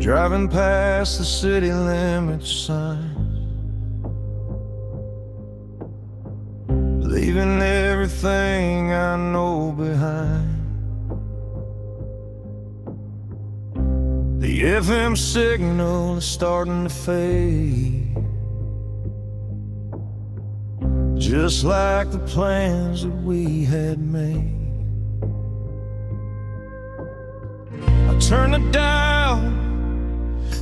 driving past the city limits sign, leaving everything I know behind. The FM signal is starting to fade, just like the plans that we had made. I turn the dial,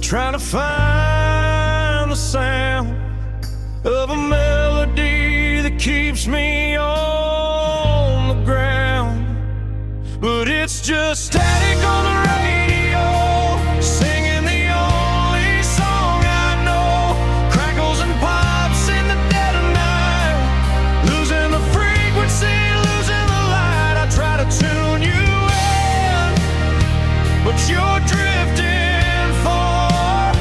trying to find the sound of a melody that keeps me on the ground. But it's just static on the radio, singing the only song I know. Crackles and pops in the dead of night, losing the frequency, losing the light. I try to tune you in, but you're drifting far,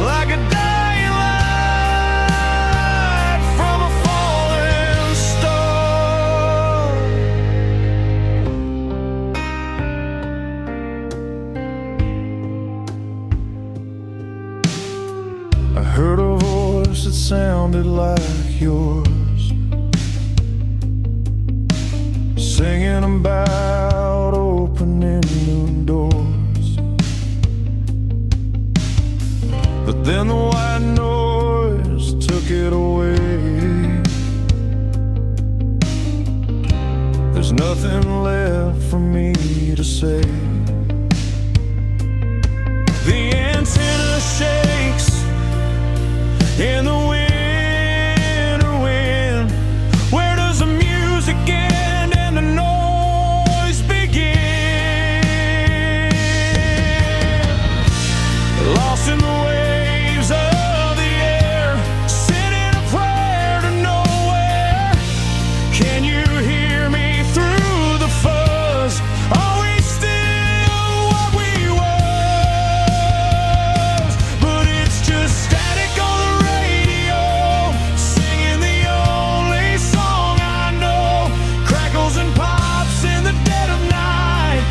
like a dying light from a falling star. I heard a voice that sounded like yours, singing about opening new doors. But then the white noise took it away. There's nothing left for me to say. The antenna shakes in the winter wind. Where does the music end and the noise begin? Lost in the waves of the air, sending a prayer to nowhere. Can you hear me through the fuzz? Are we still what we was? But it's just static on the radio, singing the only song I know. Crackles and pops in the dead of night,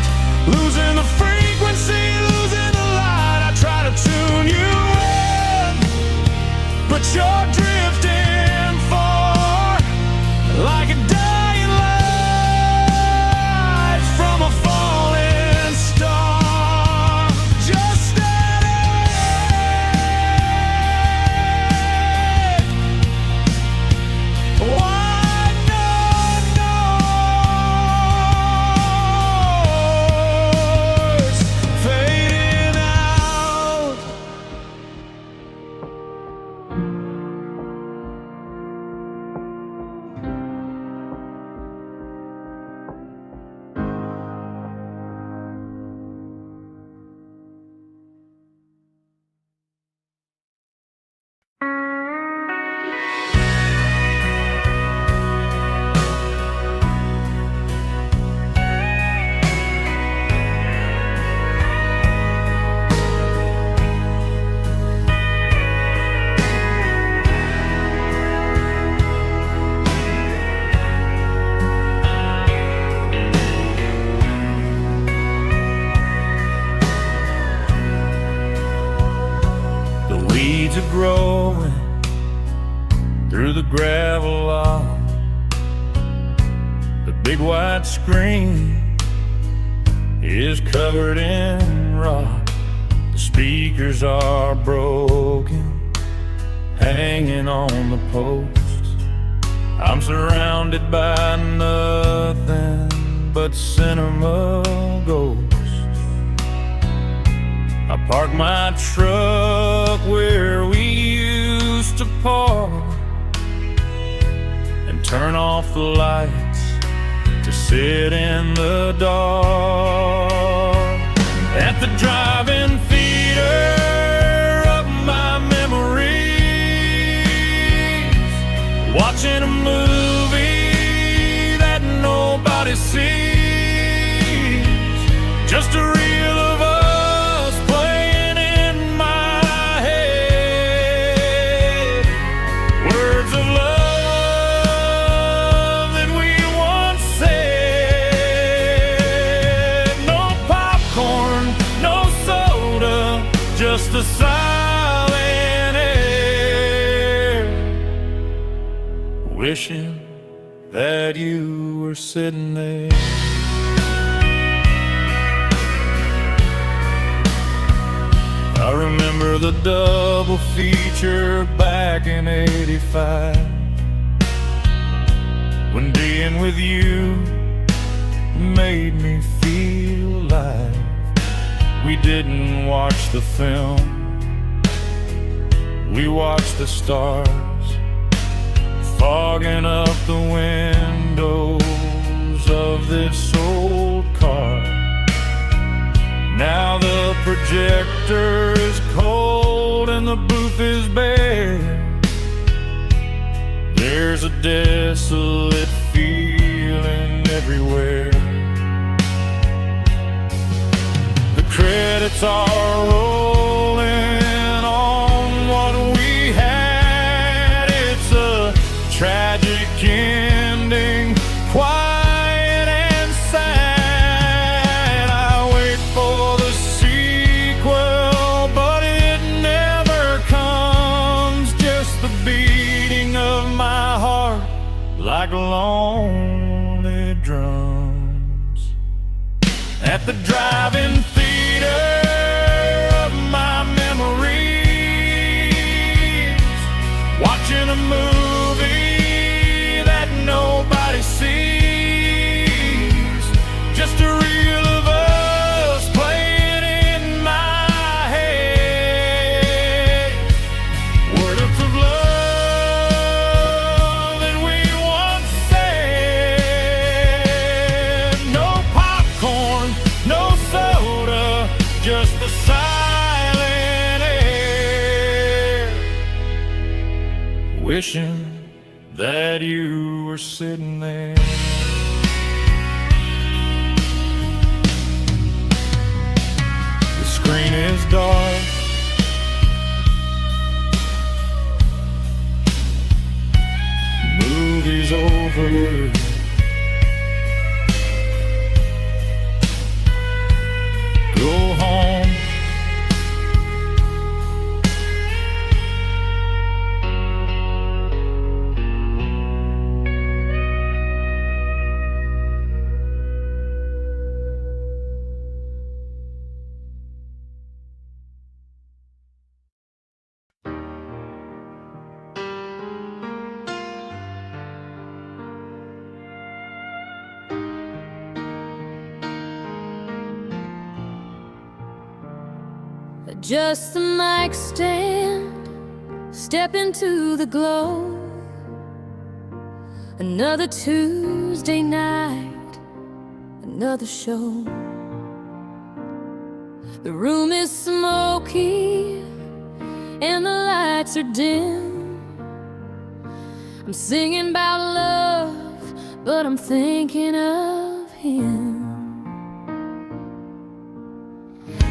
losing the frequency, losing the light. I try to tune you in, but you're drifting far, like a dying light from a falling star. Just static, white noise fading out. The weeds are growing through the gravel lawn. The big white screen is covered in rock. The speakers are broken, hanging on the posts. I'm surrounded by nothing but cinema ghosts. I park my truck where we used to park and turn off the lights to sit in the dark at the drive-in theater of my memories, watching a movie that nobody sees, just a reel of us playing in my head, words of love that we once said. No popcorn, no soda, just the silent air, wishing that you were sitting there. I remember the double feature back in '85, when being with you made me feel alive. We didn't watch the film, we watched the stars fogging up the windows of this old car. Now the projector is cold and the booth is bare. There's a desolate feeling everywhere. The credits are rolling on what we had. It's a tragic ending, quiet and sad. I wait for the sequel, but it never comes. Just the beating of my heart like lonely drums at the drive-in theater of my memories, watching a movie that nobody sees. Just a reel of us playing in my head, words of love that we once said. No popcorn, no soda, just the silent air, wishing that you were sitting there. The screen is dark, movie's over. Go home. Just the mic stand, step into the glow. Another Tuesday night, another show. The room is smoky and the lights are dim. I'm singing about love, but I'm thinking of him.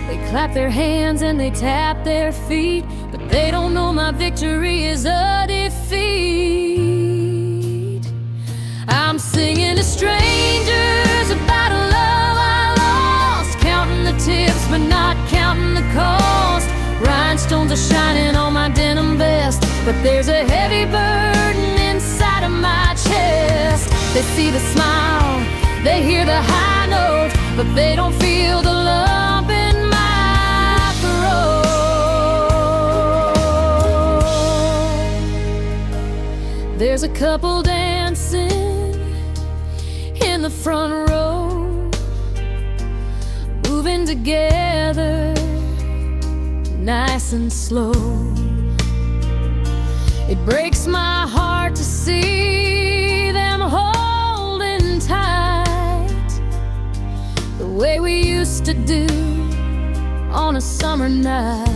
They clap their hands and they tap their feet, but they don't know my victory is a defeat. I'm singing to strangers about a love I lost, counting the tips but not counting the cost. Rhinestones are shining on my denim vest, but there's a heavy burden inside of my chest. They see the smile, they hear the high note, but they don't feel the lump in my throat. There's a couple dancing in the front row, moving together nice and slow. It breaks my heart to see them holding tight, the way we used to do on a summer night.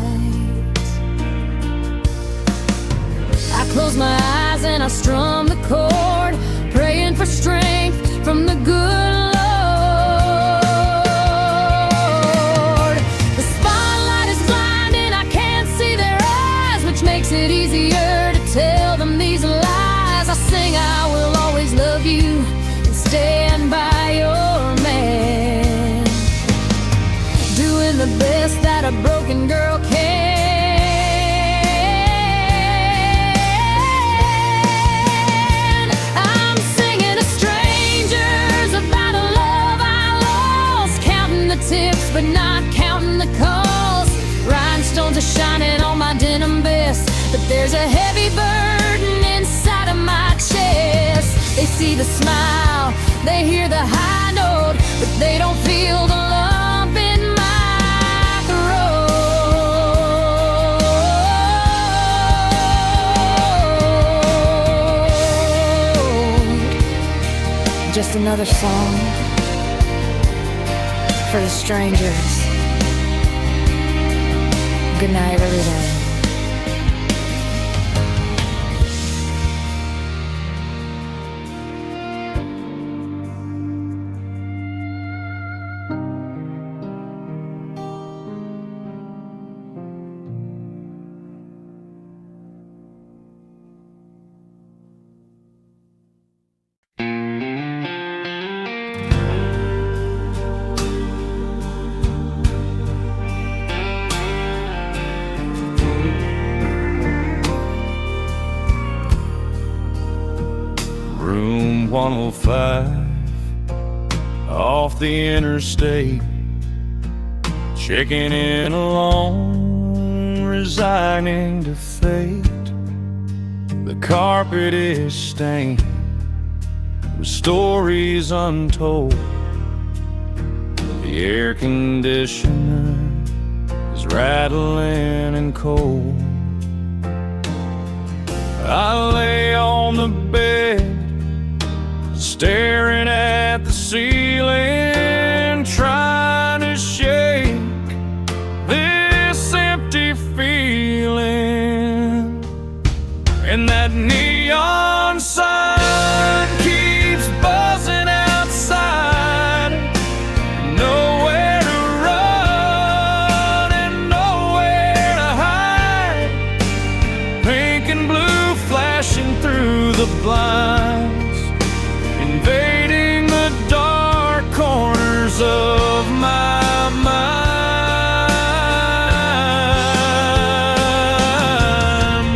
I close my eyes and I strum the chord, praying for strength from the good Lord. The spotlight is blinding, I can't see their eyes, which makes it easier to tell them these lies. I sing I will always love you and stand by your man, doing the best that a broken girl can. I'm singing to strangers about a love I lost, counting the tips but not counting the cost. Rhinestones are shining on my denim vest, but there's a heavy burden inside of my chest. They see the smile, they hear the high note, but they don't feel the lump in my throat. Just another song for the strangers. Good night, everybody. Room 105 off the interstate, checking in alone, resigning to fate. The carpet is stained with stories untold. The air conditioner is rattling and cold. I lay on the bed, staring at the ceiling, trying to shake this empty feeling. And that neon sign keeps buzzing outside. Nowhere to run and nowhere to hide. Pink and blue flashing through the blinds, invading the dark corners of my mind.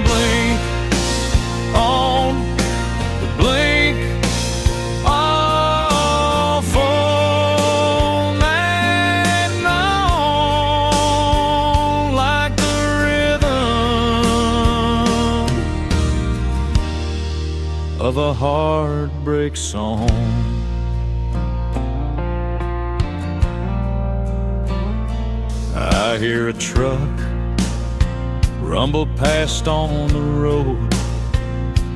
Blink on the blink off all night long, like the rhythm of a heartbreak song. I hear a truck rumble past on the road,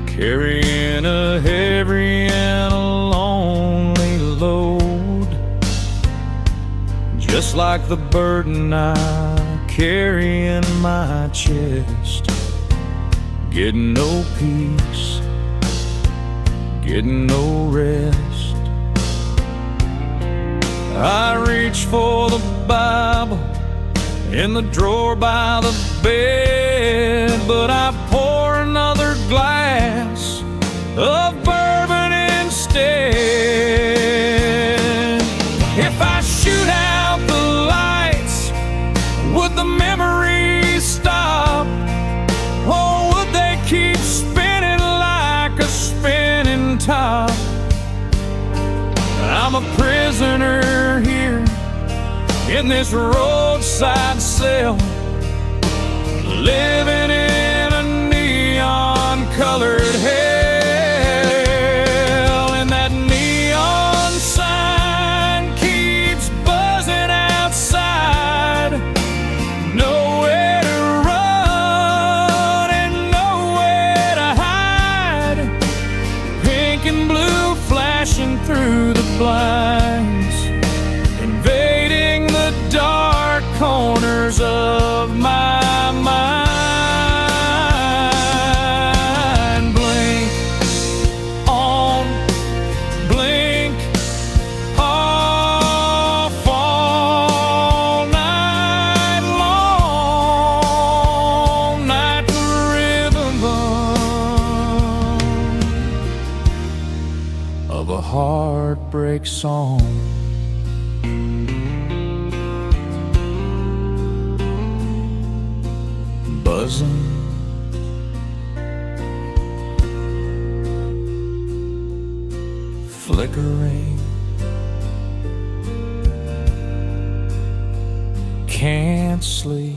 carrying a heavy and a lonely load, just like the burden I carry in my chest. Getting no peace, getting no rest. I reach for the Bible in the drawer by the bed, but I pour another glass of bourbon instead. If I shoot out the lights, would the memories stop? Or would they keep spinning like a spinning top? I'm a prisoner here in this roadside cell, living in a neon-colored hell. And that neon sign keeps buzzing outside. Nowhere to run and nowhere to hide. Pink and blue flashing through the blinds, invading the dark corners of my mind. Blink on, blink off all night long, like the rhythm of a heartbreak song. buzzing, flickering, can't sleep.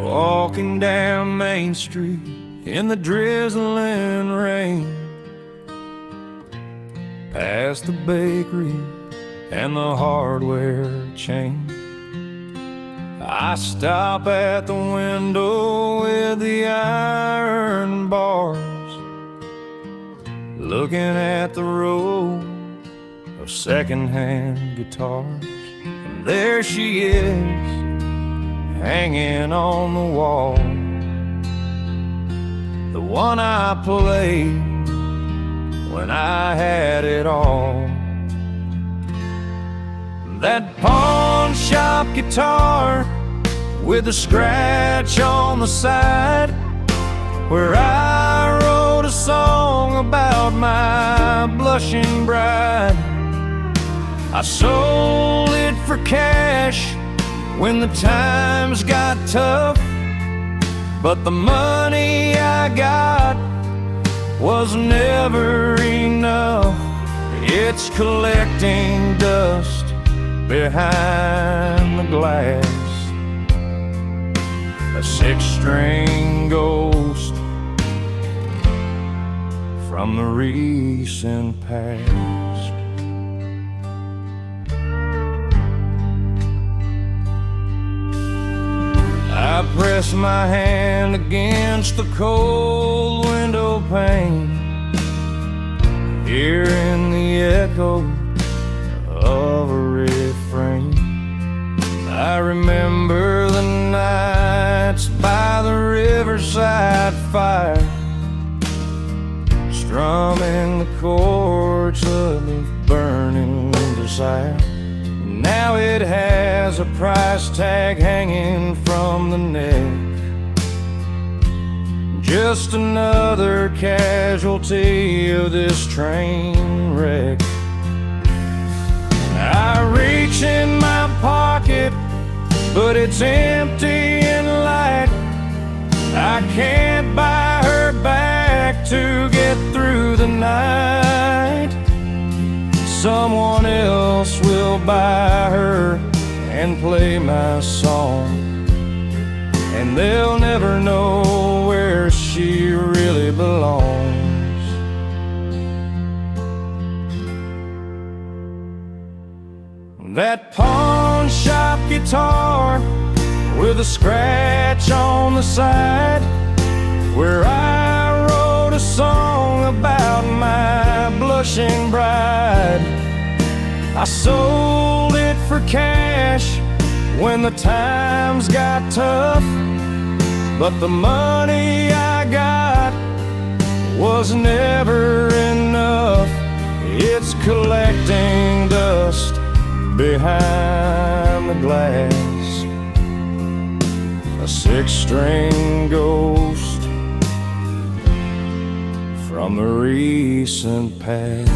Walking down Main Street in the drizzling rain, past the bakery and the hardware chain, I stop at the window with the iron bars, looking at the row of secondhand guitars. And there she is, hanging on the wall, the one I played when I had it all. That pawn shop guitar with a scratch on the side, where I wrote a song about my blushing bride. I sold it for cash when the times got tough, but the money I got was never enough. It's collecting dust behind the glass, a six-string ghost from the recent past. I press my hand against the cold window pane, hearing the echo of a refrain. I remember the nights by the riverside fire, strumming the chords of the burning desire. Now it has a price tag hanging from the neck, just another casualty of this train wreck. I reach in my pocket, but it's empty and light. I can't buy her back to get through the night. Someone else will buy her and play my song, and they'll never know where she really belongs. That pawn shop guitar with a scratch on the side, where I wrote a song about my blushing bride. I sold it for cash when the times got tough, but the money I got was never enough. It's collecting dust behind the glass, a six-string ghost from the recent past.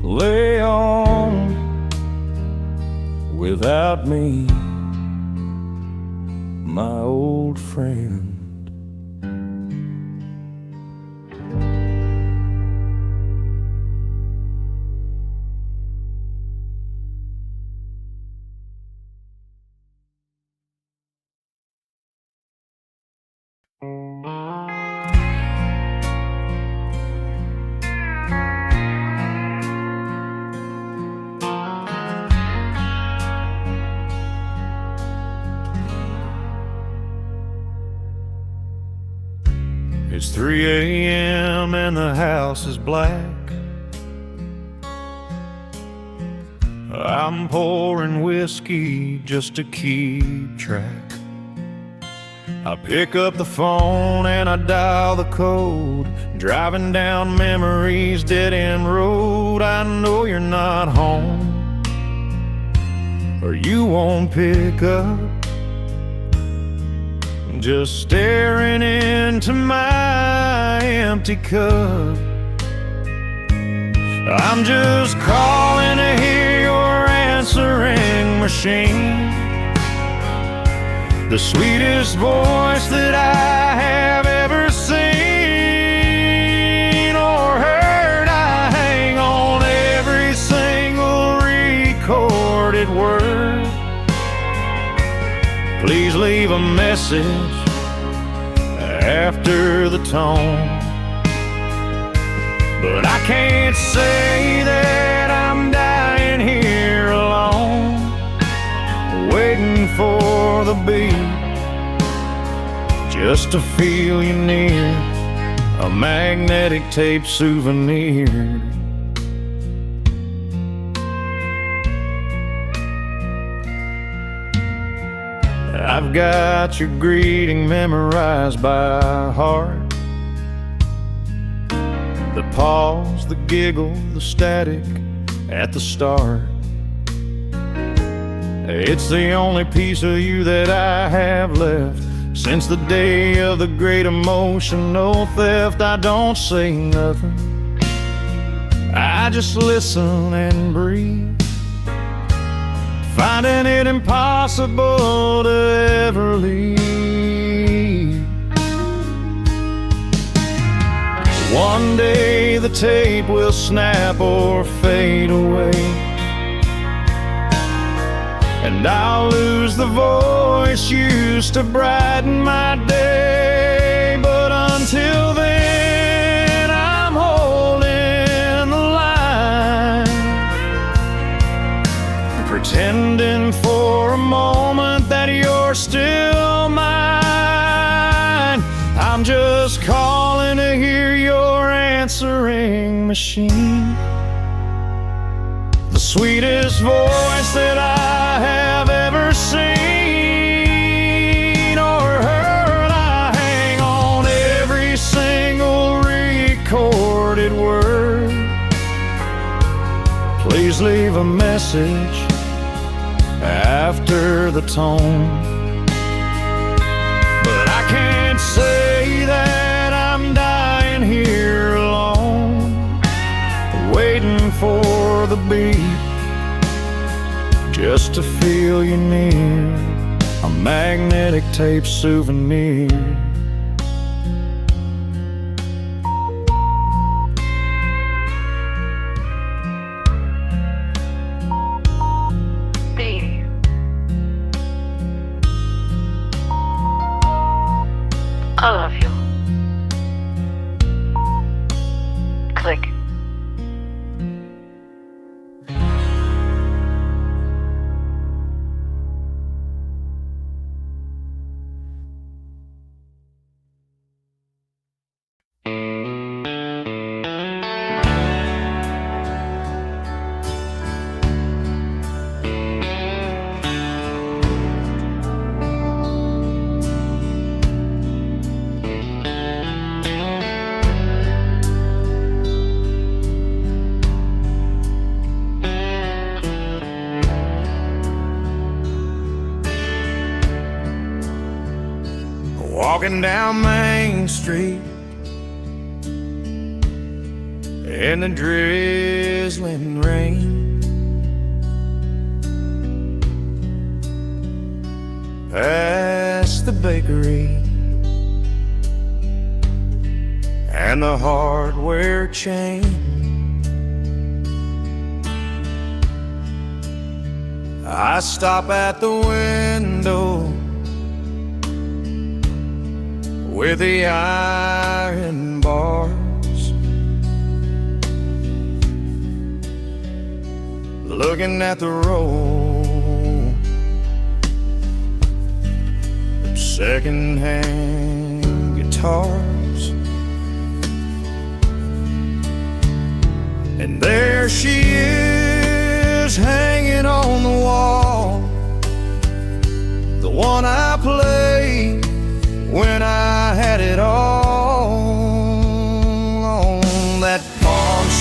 Play on without me, my old friend. It's 3 a.m. and the house is black. I'm pouring whiskey just to keep track, I pick up the phone and I dial the code, driving down memory's dead-end road. I know you're not home, or you won't pick up. Just staring into my empty cup. I'm just calling to hear your answering machine, the sweetest voice that I have ever seen or heard. I hang on every single recorded word. Please leave a message after the tone. But I can't say that I'm dying here alone, waiting for the beat, just to feel you near, a magnetic tape souvenir. I've got your greeting memorized by heart. The pause, the giggle, the static at the start. It's the only piece of you that I have left since the day of the great emotional theft. I don't say nothing, I just listen and breathe, finding it impossible to ever leave. One day the tape will snap or fade away, and I'll lose the voice used to brighten my day. But until then, I'm holding the line, pretending for a moment that you're still mine. I'm just calling to hear your answering machine, the sweetest voice that I have ever seen or heard. I hang on every single recorded word. Please leave a message after the tone. But I can't say that I'm dying here alone, waiting for the beat, just to feel you near, a magnetic tape souvenir. I love you. Click. Walking down Main Street in the drizzling rain, past the bakery and the hardware chain. I stop at the window with the iron bars, looking at the row of second-hand guitars. And there she is, hanging on the wall, the one I played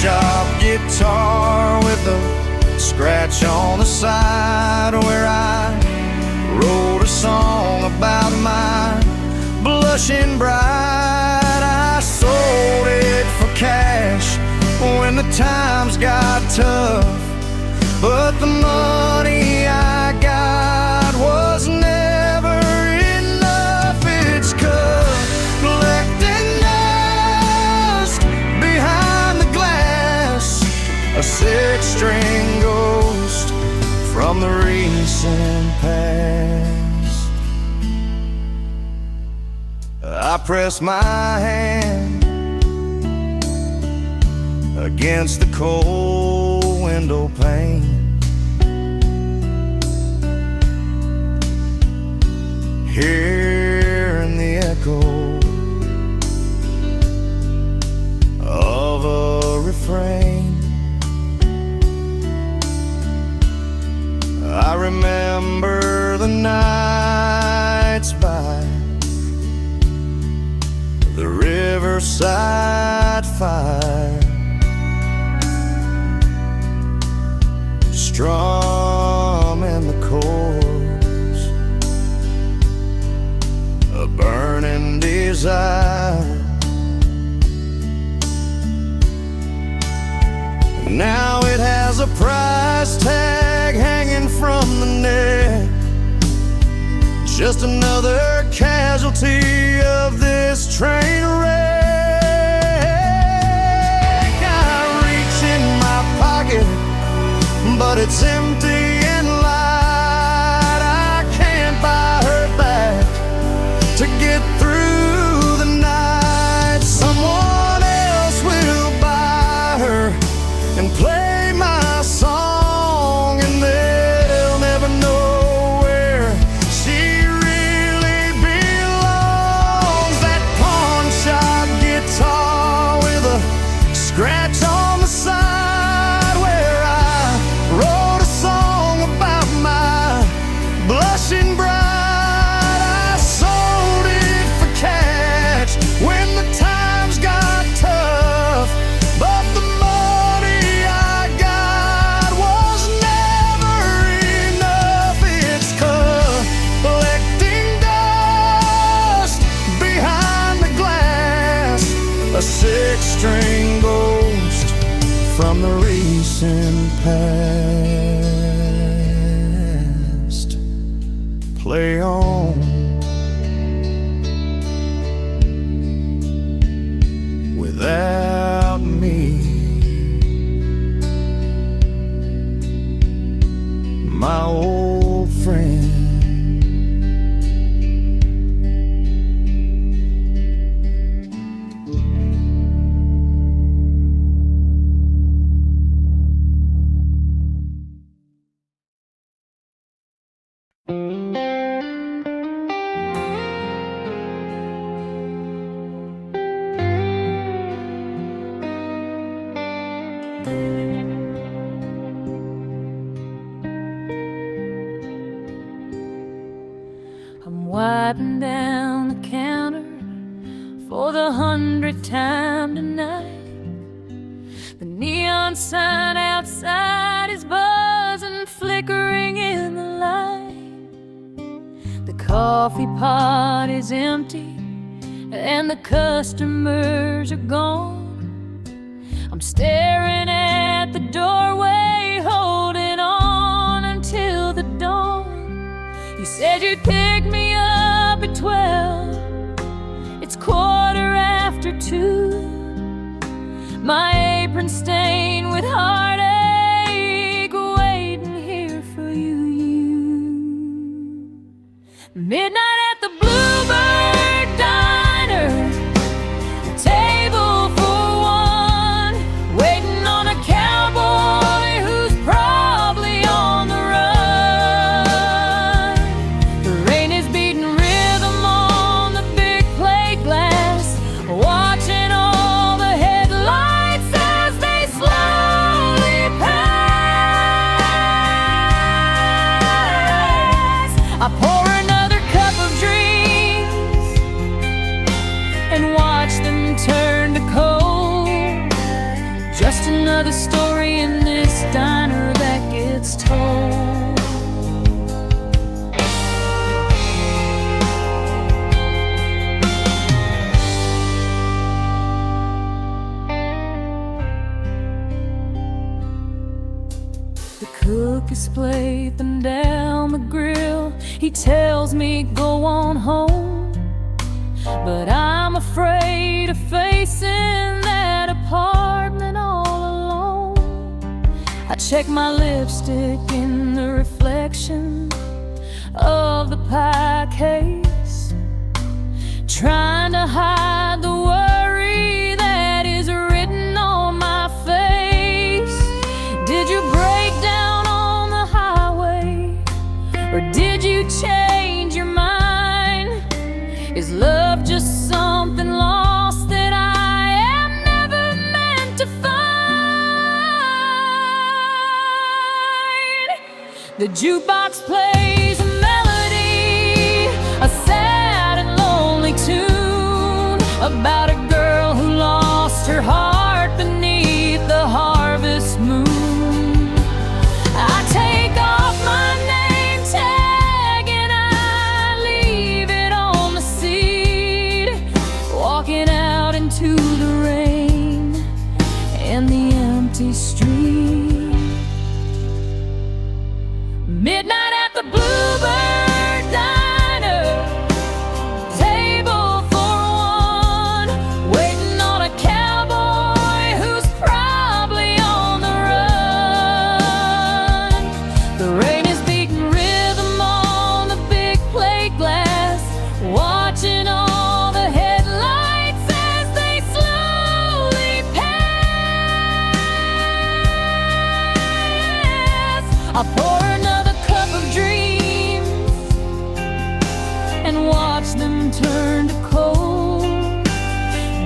shop guitar with a scratch on the side where I wrote a song about my blushing bride. I sold it for cash when the times got tough, but the money I got was never enough. It's collecting dust behind the glass, a six-string ghost from the recent past. I press my hand against the cold window pane, hearing the echo of a refrain. I remember the nights by the riverside fire, strumming the chords, a burning desire. Now it has a price tag hanging from the neck, just another casualty of this train wreck. I reach in my pocket, but it's empty and light. I can't buy her back to get through the night. Someone else will buy her and play my song, and they'll never know where she really belongs. That pawn shop guitar with a scratch on the side where I wrote a song about my blushing bride. I sold it for cash when the times got tough, but the money I got was never enough. It's collecting dust behind the glass, a six-string ghost from the recent past. Play on without me, my old friend. I'm wiping down the counter for the 100th time tonight. The neon sign outside is buzzing, flickering in the light. The coffee pot is empty and the customers are gone. I'm staring at the doorway, holding on until the dawn. You said you'd pick me up at 12. It's 2:15. My apron stained with heartache, waiting here for you. Midnight at the Bluebird Diner, a table for one, waiting on a cowboy who's probably on the run. The rain is beating rhythm on the big plate glass, watching all the headlights as they slowly pass. I pour another cup of another story in this diner that gets told. The cook is slaving down the grill. He tells me go on home, but I'm afraid of facing that apartment all alone. I check my lipstick in the reflection of the pie case, trying to hide the worry that is written on my face. Did you break down on the highway, or did you change your mind? Is love just something lost that I am never meant to find? The jukebox plays a melody, a sad and lonely tune about a girl who lost her heart beneath the harvest moon. I take off my name tag and I leave it on the seat, walking out into the rain and the empty street. Midnight at the Bluebird Diner, table for one, waiting on a cowboy who's probably on the run. The rain is beating rhythm on the big plate glass, watching all the headlights as they slowly pass. I pour another cup of dreams and watch them turn to cold.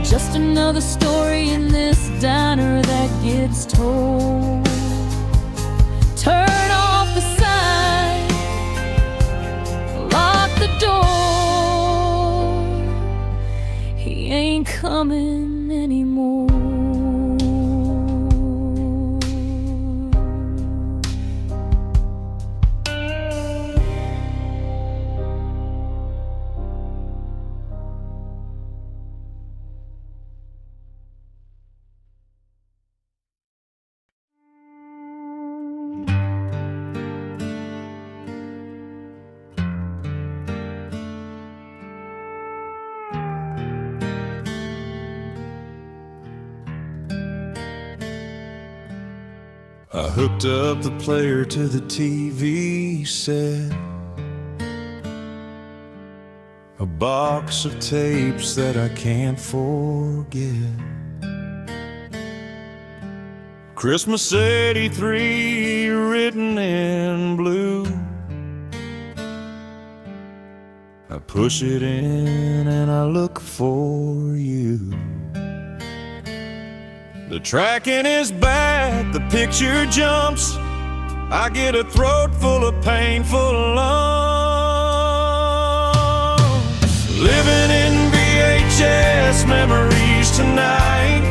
Just another story in this diner that gets told. Turn off the sign, lock the door. He ain't coming anymore. I hooked up the player to the TV set, a box of tapes that I can't forget. Christmas '83 written in blue. I push it in and I look for you. The tracking is bad, the picture jumps. I get a throat full of painful lumps. Living in VHS memories tonight,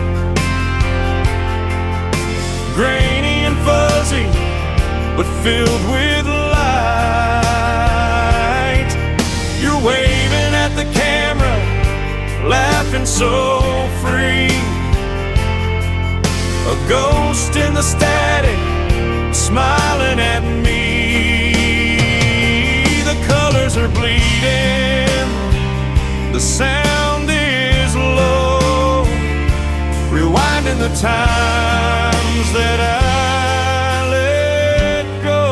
grainy and fuzzy, but filled with light. You're waving at the camera, laughing so free. A ghost in the static, smiling at me. The colors are bleeding, the sound is low, rewinding the times that I let go.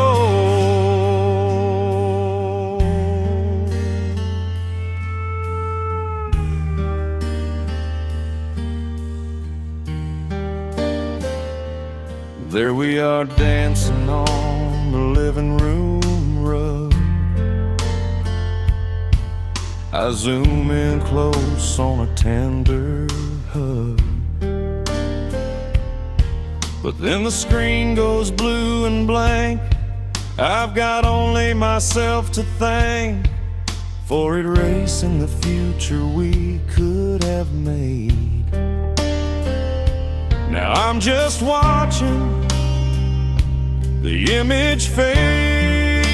There we are dancing on the living room rug. I zoom in close on a tender hug, but then the screen goes blue and blank. I've got only myself to thank for erasing the future we could have made. Now I'm just watching the image fade.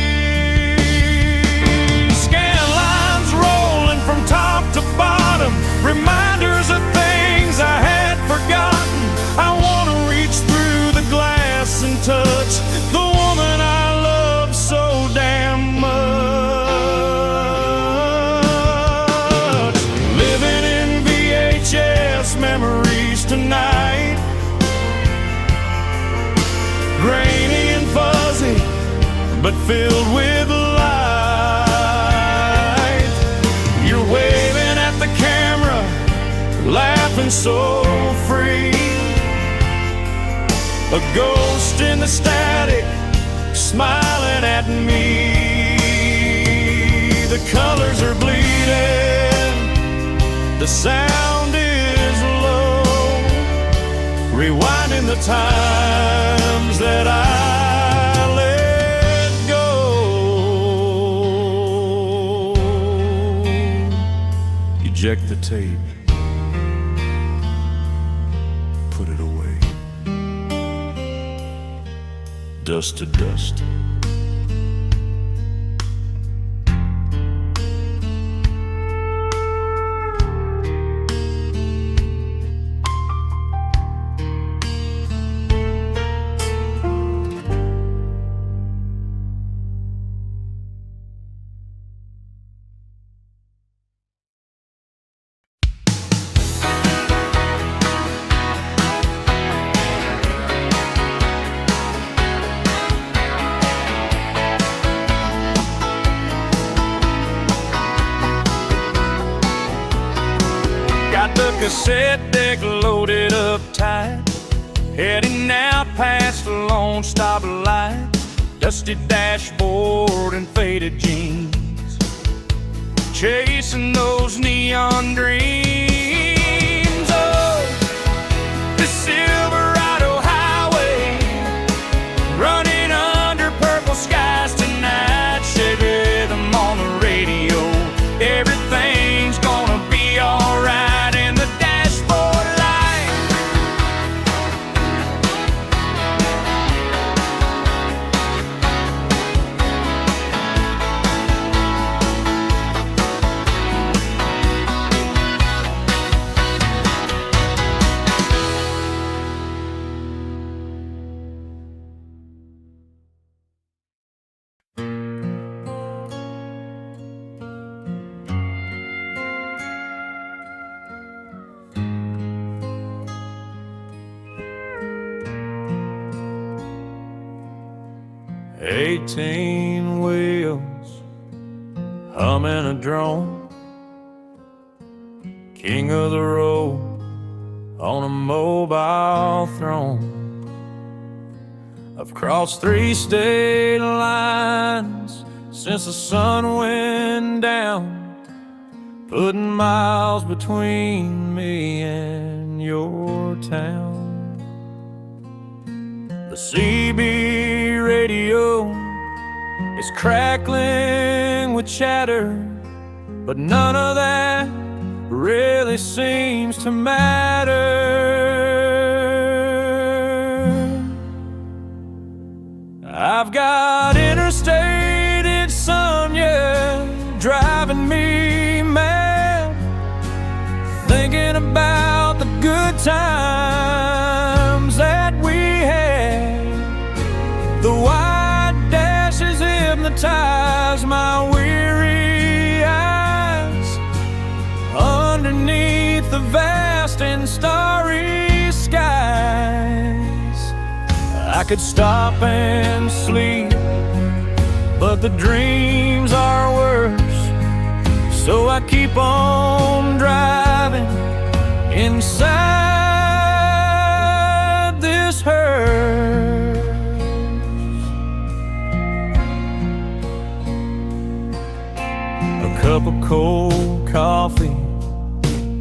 Scan lines rolling from top to bottom, reminders of things I had forgotten. I want to reach through the glass and touch the woman I love so damn much. Living in VHS memories tonight, grainy and fuzzy, but filled with light. You're waving at the camera, laughing so free. A ghost in the static, smiling at me. The colors are bleeding, the sound is low, rewinding the times that I let go. Eject the tape, put it away. Dust to dust. Cassette deck loaded up tight, heading out past the Lone Stop light. Dusty dashboard and faded jeans, chasing those neon dreams. Oh, the Silverado highway, running under purple skies tonight. Shake rhythm on the radio, everything's gonna be alright. Eighteen wheels, humming a drone, king of the road on a mobile throne. I've crossed 3 state lines since the sun went down, putting miles between me and your town. The CB radio is crackling with chatter, but none of that really seems to matter. I've got interstate insomnia driving me mad, thinking about the good times that we had. The white dashes hypnotize my weary eyes underneath the vast and starry skies. I could stop and sleep, but the dreams are worse, so I keep on driving inside this hearse. A cup of cold coffee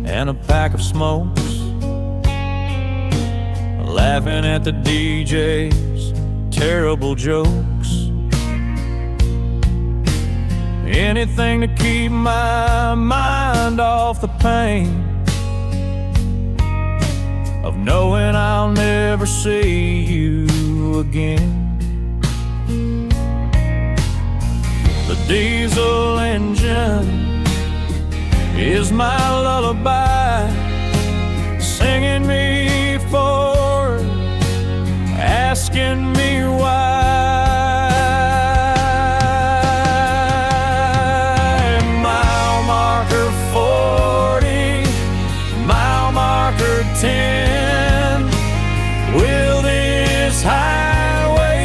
and a pack of smokes, laughing at the DJ's terrible jokes. Anything to keep my mind off the pain. of knowing I'll never see you again. The diesel engine is my lullaby, singing me forward, asking me why. Mile marker 40, mile marker 10. Will this highway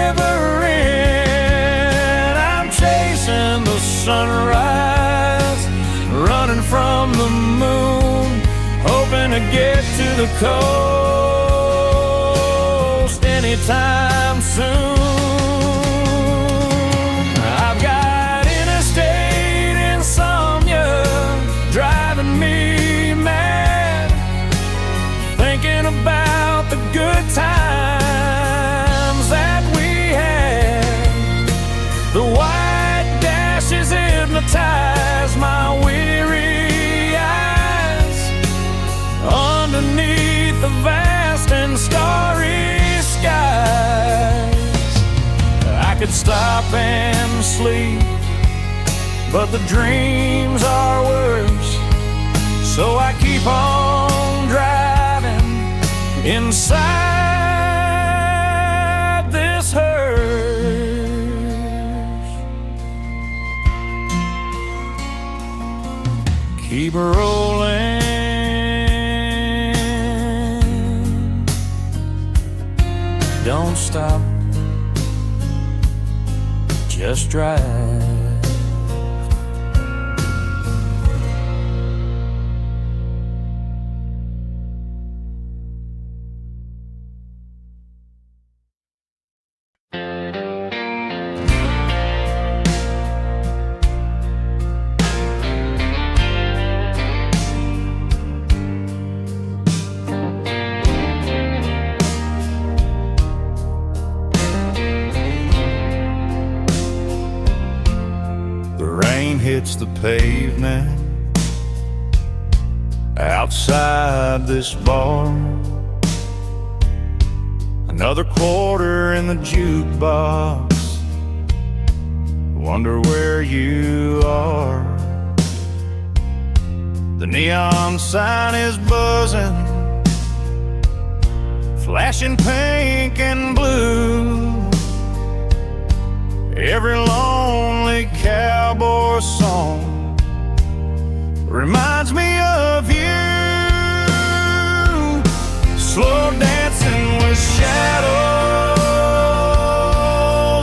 ever end? I'm chasing the sunrise, running from the moon, hoping to get to the coast anytime soon. I've got interstate insomnia driving me mad, thinking about the good times that we had. The white dashes hypnotize my weary eyes underneath the vast and starry skies. I could stop and sleep, but the dreams are worse, so I keep on driving inside this hearse. Keep rolling, don't stop, just drive. Hits the pavement outside this bar. Another quarter in the jukebox, wonder where you are. The neon sign is buzzing, flashing pink and blue. Every lonely cowboy song reminds me of you. Slow dancing with shadows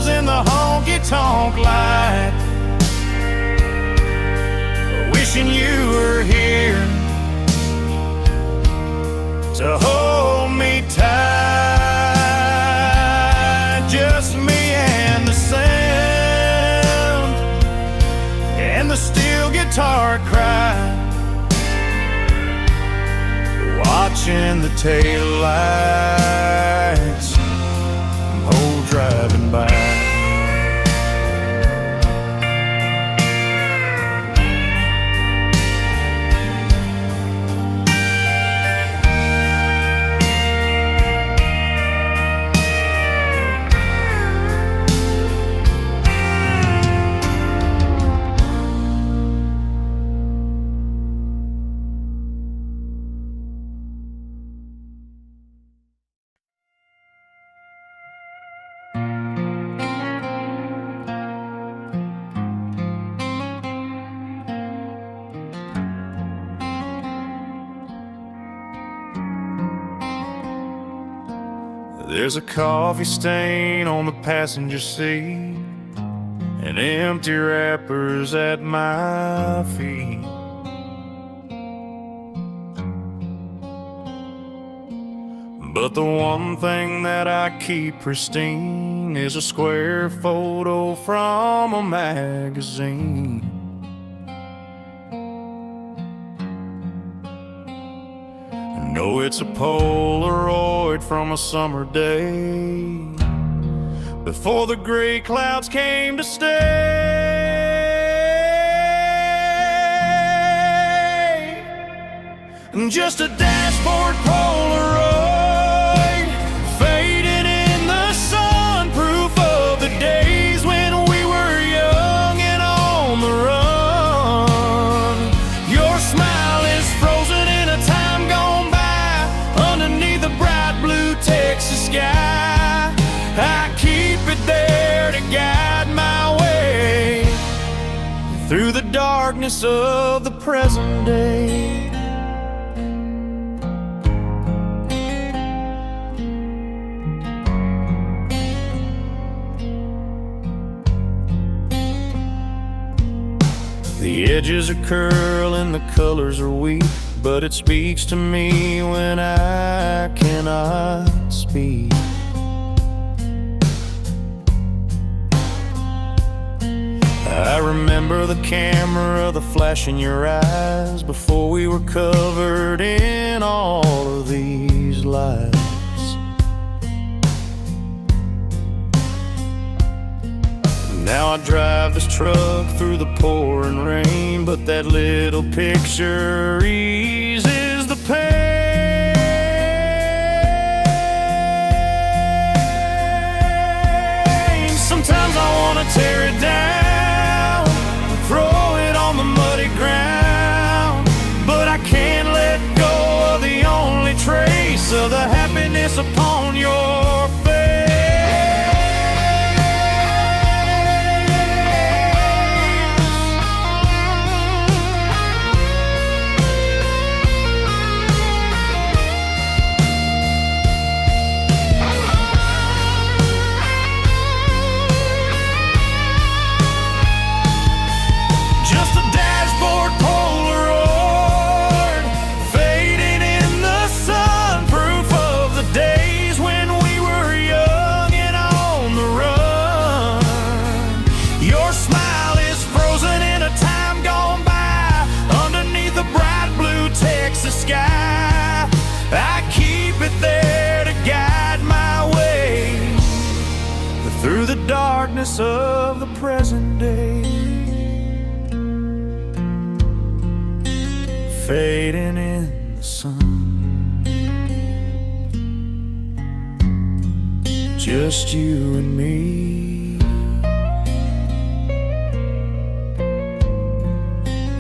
in the honky-tonk light, wishing you were here to hold me tight. Just me and the sound and the steel guitar cry, watching the taillights oh driving by. There's a coffee stain on the passenger seat and empty wrappers at my feet. But the one thing that I keep pristine is a square photo from a magazine. No, it's a Polaroid from a summer day before the gray clouds came to stay. Just a dashboard Polaroid, fading in the sunproof of the days when we were young and on the run. Your smile is frozen in a time gone by, underneath the bright blue Texas sky. I keep it there to guide my way through the darkness of the present day. The edges are curling, the colors are weak, but it speaks to me when I cannot speak. I remember the camera, the flash in your eyes, before we were covered in all of these lies. Now I drive this truck through the pouring rain, but that little picture eases the pain. Sometimes I wanna tear it down, throw it on the muddy ground, but I can't let go of the only trace of the happiness upon your face. I keep it there to guide my way through the darkness of the present day. Fading in the sun, just you and me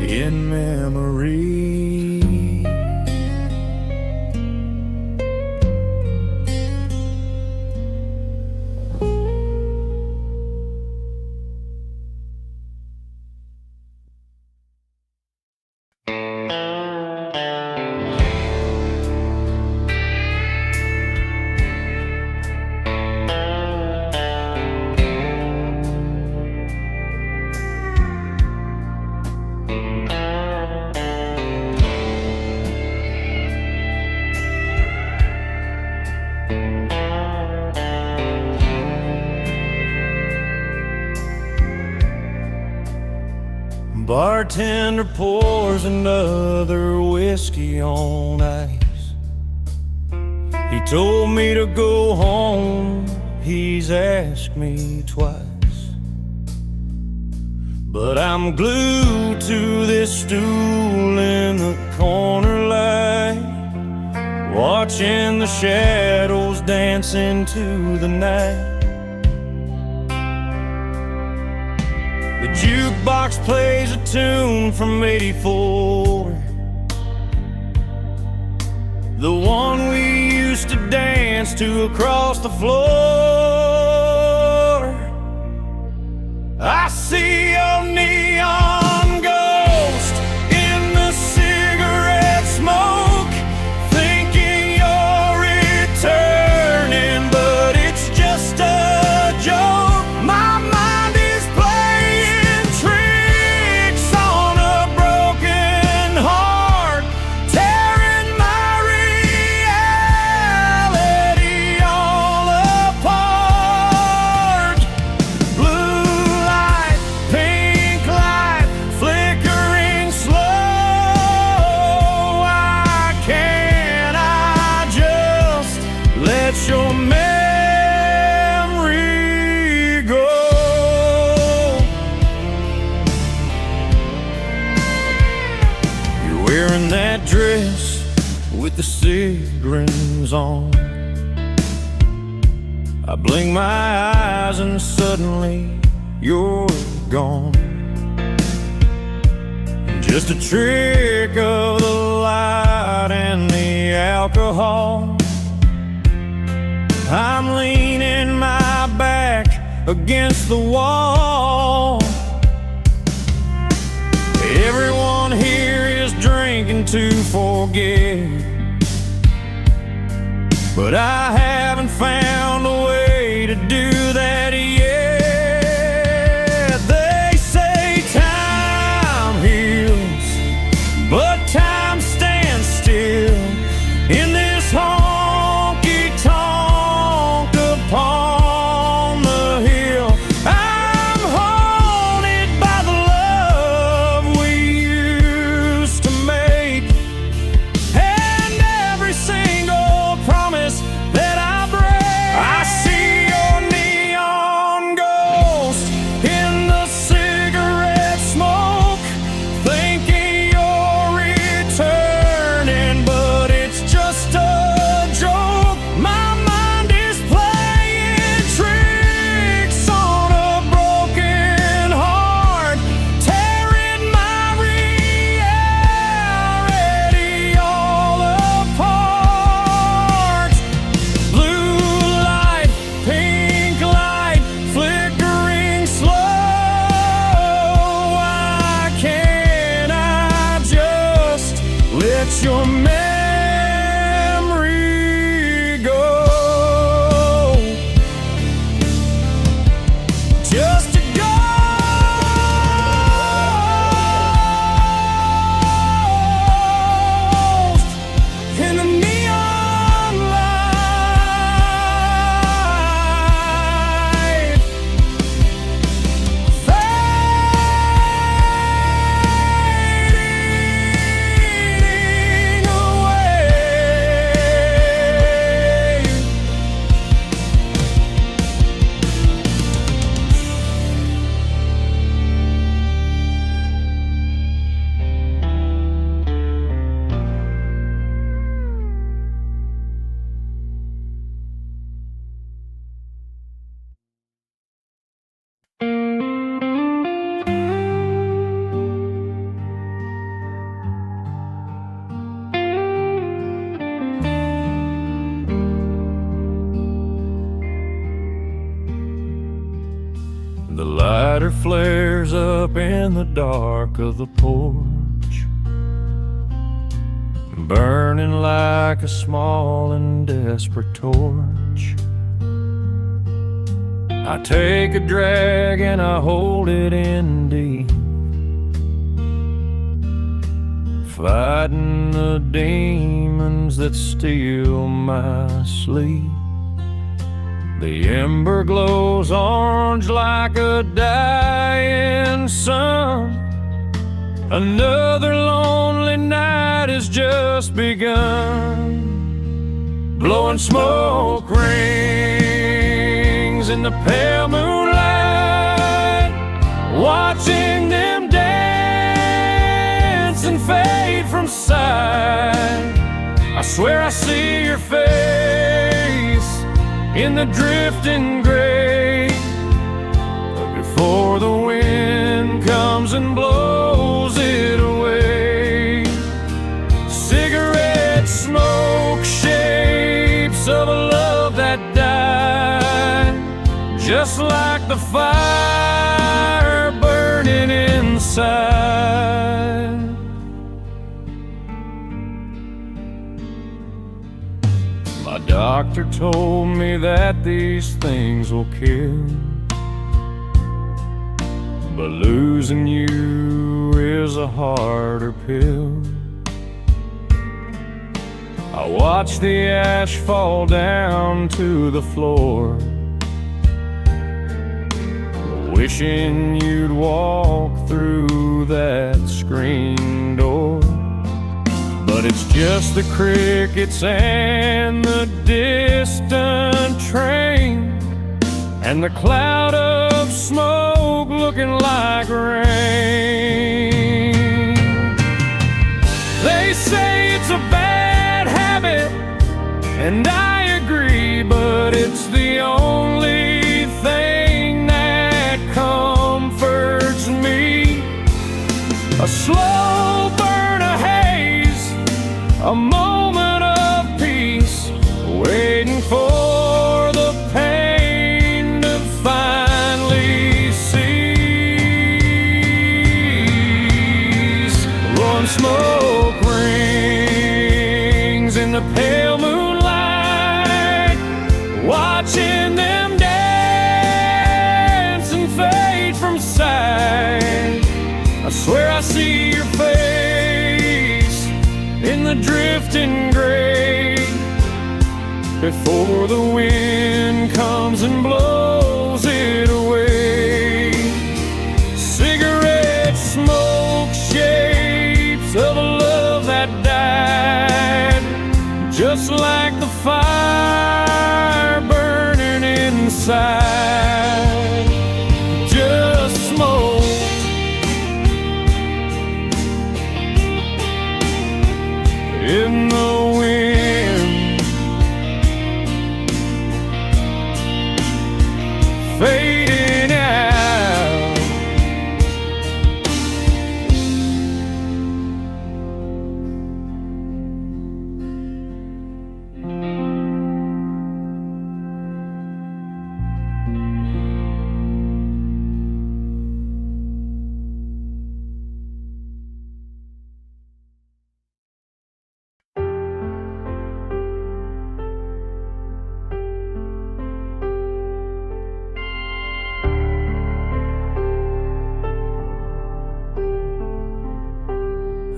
in memory. Bartender pours another whiskey on ice. He told me to go home, he's asked me twice, but I'm glued to this stool in the corner light, watching the shadows dance into the night. The jukebox plays a tune from '84, the one we used to dance to across the floor. I see a neon ghost in the cigarette smoke, thinking you're returning, but it's just a joke. My mind is playing tricks on a broken heart, tearing my reality all apart. Blue light, pink light, flickering slow. Why can't I just let your memory go? You're wearing that dress with the cigarettes on. I blink my eyes and suddenly you're gone. Just a trick of the light and the alcohol. I'm leaning my back against the wall. Everyone here is drinking to forget, but I haven't found a way to do that yet. They say time heals, but time stands still in this honky-tonk upon the hill. I'm haunted by the love we used to make, and every single promise that I break. I see your neon ghost in the cigarette smoke, thinking you're returning, but it's just a joke. My mind is playing tricks on a broken heart, tearing my reality all apart. Blue light, pink light, flickering slow. Why can't I just let your memory go? Just a ghost in the neon light, fading away. The lighter flares up in the dark of the porch, burning like a small and desperate torch. I take a drag and I hold it in deep, fighting the demons that steal my sleep. The ember glows orange like a dying sun. Another lonely night has just begun. Blowing smoke rings in the pale moonlight, watching them dance and fade from sight. I swear I see your face in the drifting gray, but before the wind comes and blows it away. Cigarette smoke, shapes of a love that died, just like the fire burning inside. My doctor told me that these things will kill, but losing you is a harder pill. I watch the ash fall down to the floor, wishing you'd walk through that screen door. But it's just the crickets and the distant train, and the cloud of smoke looking like rain. They say it's a bad And I agree, but it's the only thing that comforts me. A slow burn of haze, a moment of peace, waiting for the pain to finally cease. Blowing smoke rings in the pale moonlight, watching them dance and fade from sight. I swear I see your face in the drifting gray before the wind comes and blows it away. Cigarette smoke, shapes of a love that died, just like the fire burning inside. Just smoke in the wind, fading out.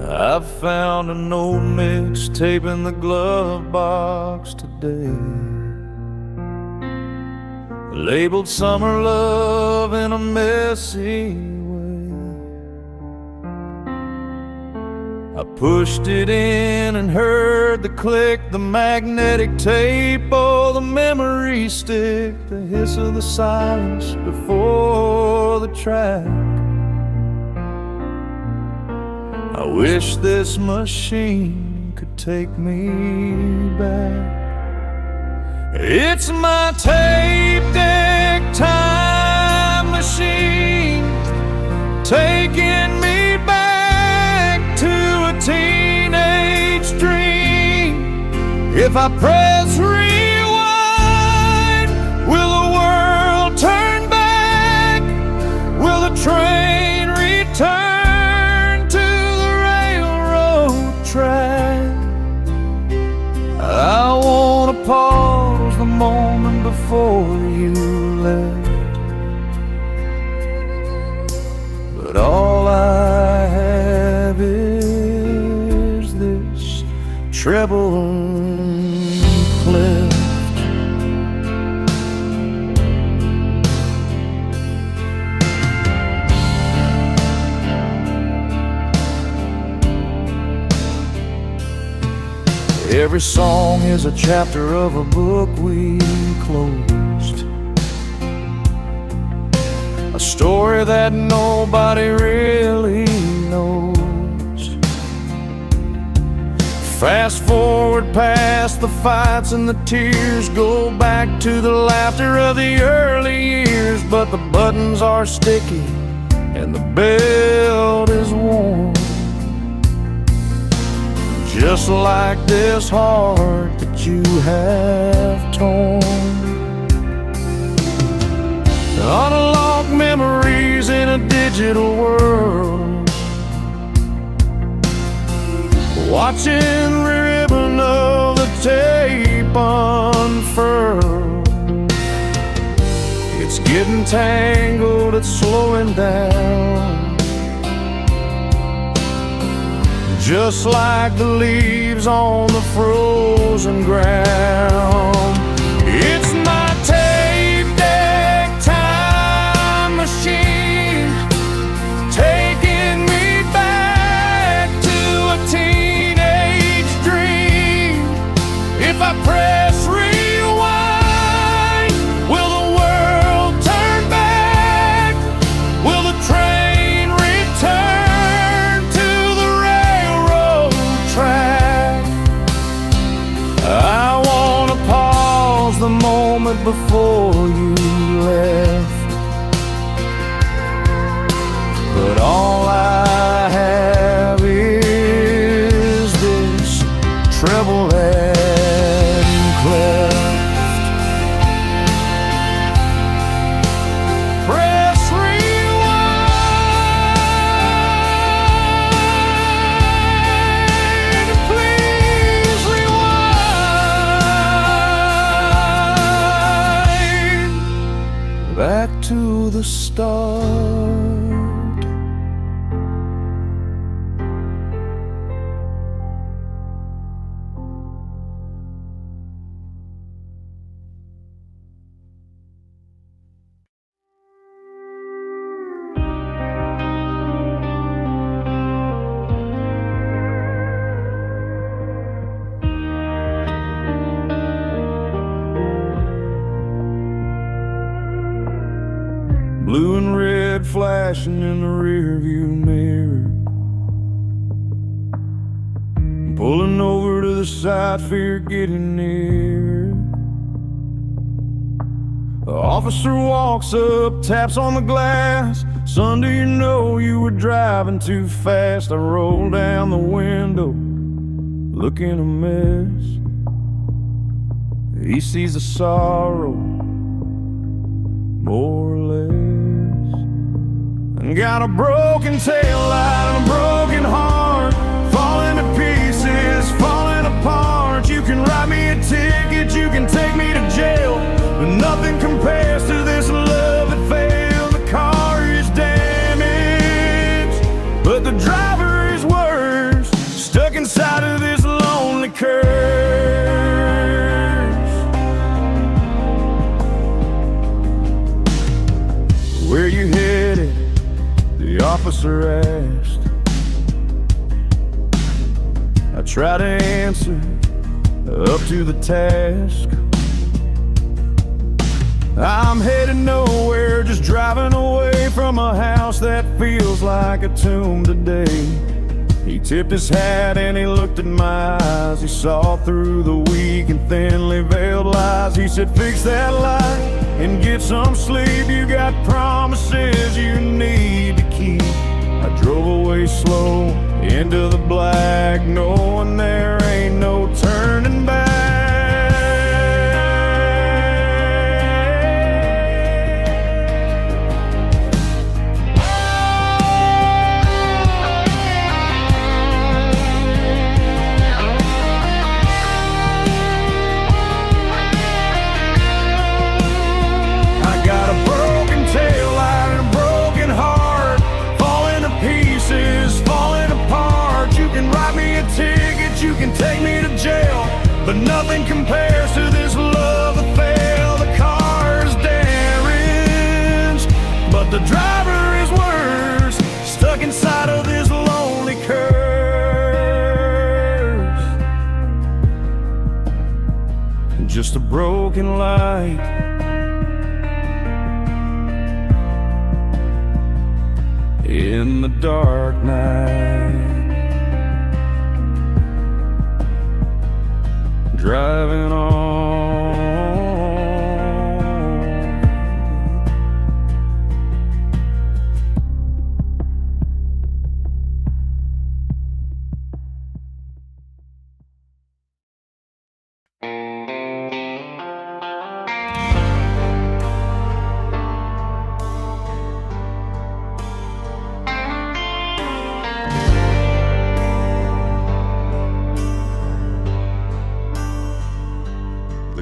I found an old mixtape in the glove box today, labeled Summer Love in a messy way. I pushed it in and heard the click, the magnetic tape, oh, the memory stick, the hiss of the silence before the track. I wish this machine could take me back. It's my tape deck time machine, taking me back to a teenage dream. If I press rewind, will the world turn back? Will the train return track? I wanna pause the moment before you left, but all I have is this treble clef. Every song is a chapter of a book we closed, a story that nobody really knows. Fast forward past the fights and the tears, go back to the laughter of the early years, but the buttons are sticky and the belt is worn, just like this heart that you have torn. Unlock memories in a digital world, watching the ribbon of the tape unfurl. It's getting tangled, it's slowing down, just like the leaves on the frozen ground. It's my tape deck time machine, taking me back to a teenage dream. If I press rewind, will the world turn back? Will the train return to the track? I wanna moment before you left, but all I have is this treble and clef. Press rewind, please rewind back to the start. Blue and red flashing in the rearview mirror, pulling over to the side, fear getting near. The officer walks up, taps on the glass. Son, do you know you were driving too fast? I roll down the window, looking a mess. He sees the sorrow, more or less. Got a broken taillight and a broken heart, falling to pieces, falling apart. You can write me a ticket, you can take me to jail, but nothing compares to this love that failed. The car is damaged, but the driver is worse, stuck inside of this lonely curse. Where you headed? The officer asked. I try to answer, up to the task. I'm headed nowhere, just driving away from a house that feels like a tomb today. He tipped his hat and he looked at my eyes. He saw through the weak and thinly veiled lies. He said, fix that light and get some sleep. You got promises you need to keep. I drove away slow into the black, knowing there ain't no turning back. You can take me to jail, but nothing compares to this love that failed. The car's damaged, but the driver is worse, stuck inside of this lonely curse. Just a broken light, in the dark night, driving on.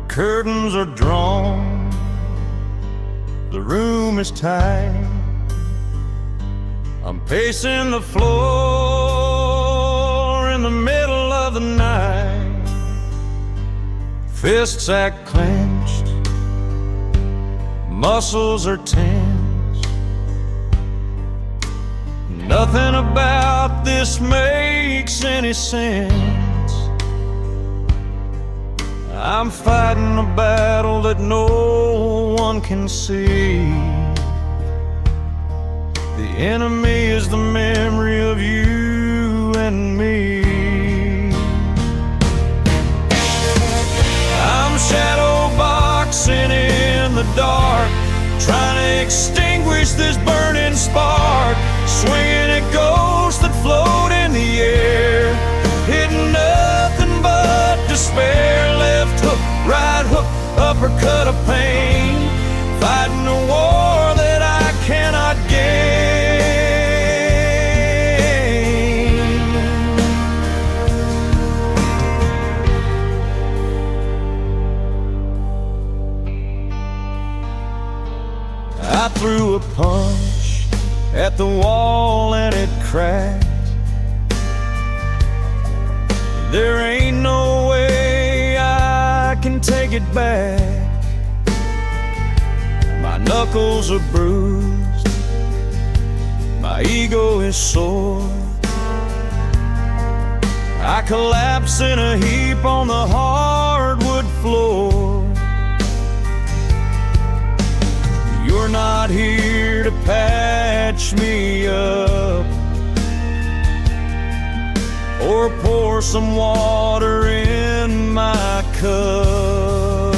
Curtains are drawn, the room is tight. I'm pacing the floor in the middle of the night. Fists act clenched, muscles are tense. Nothing about this makes any sense. I'm fighting a battle that no one can see. The enemy is the memory of you and me. I'm shadow boxing extinguish this burning spark. Swinging at ghosts that float in the air, hitting nothing but despair. Left hook, right hook, uppercut of pain, fighting a war that I cannot gain. I threw a punch at the wall and it cracked. There ain't no way I can take it back. My knuckles are bruised, my ego is sore. I collapse in a heap on the hardwood floor. You're not here to patch me up or pour some water in my cup.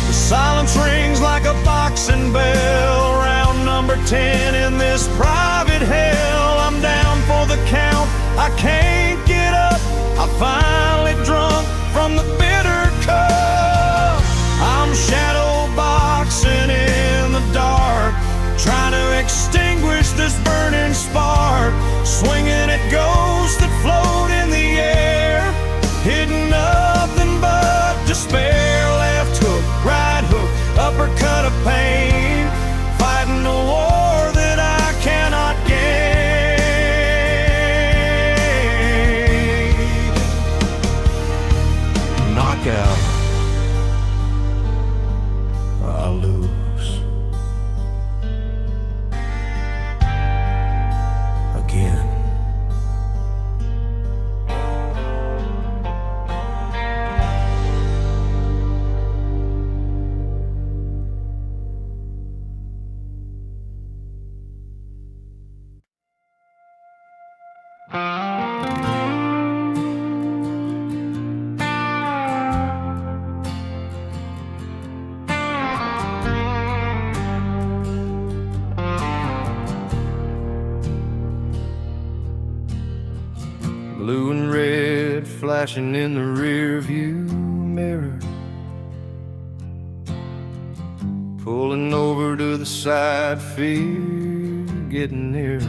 The silence rings like a boxing bell, round number 10 in this private hell. I'm down for the count, I can't get up. I finally drunk from the bitter cup. I'm shadow boxing in the dark, trying to extinguish this burning spark. Swinging at ghosts that float in the air, hitting nothing but despair. Left hook, right hook, uppercut of pain, fighting a war that I cannot gain. Knockout, I lose. Again. Blue and red flashing in the rear view mirror, pulling over to the side, fear getting nearer.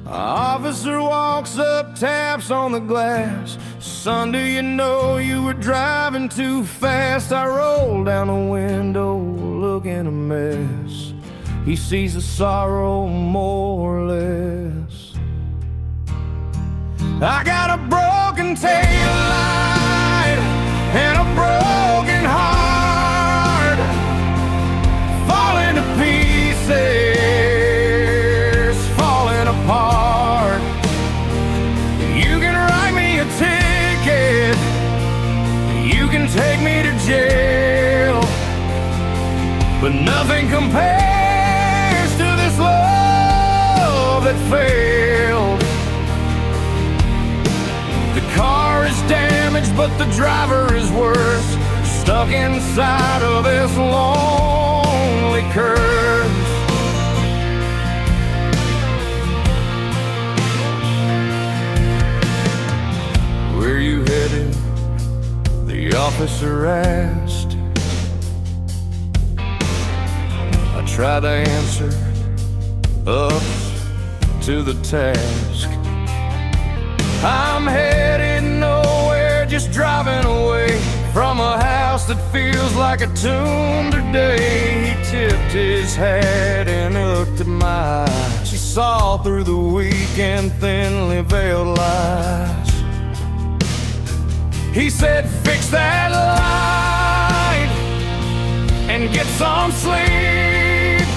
Officer walks up, taps on the glass. Son, do you know you were driving too fast? I roll down the window, looking a mess. He sees the sorrow more or less. I got a broken taillight and a broken heart, falling to pieces, falling apart. You can write me a ticket, you can take me to jail, but nothing compares to this love that failed. The car is damaged, but the driver is worse, stuck inside of this lonely curse. Where you headed? The officer asked. I tried to answer up to the task. I'm headed nowhere, just driving away from a house that feels like a tomb today. He tipped his hat and looked at my eyes. She saw through the weak and thinly veiled lies. He said, fix that light and get some sleep.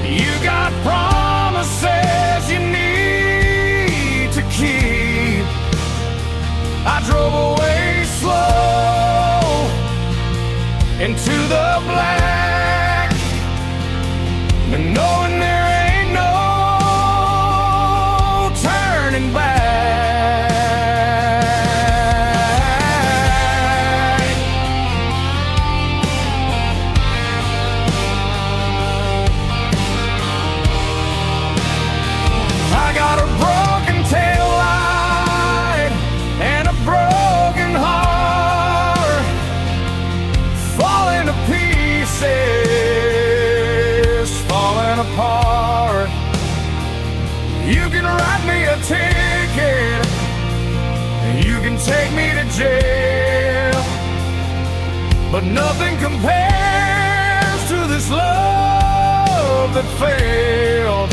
You got promises you need to keep. I drove away slow into the black, and knowing there ain't no turning back. You can write me a ticket, you can take me to jail, but nothing compares to this love that failed.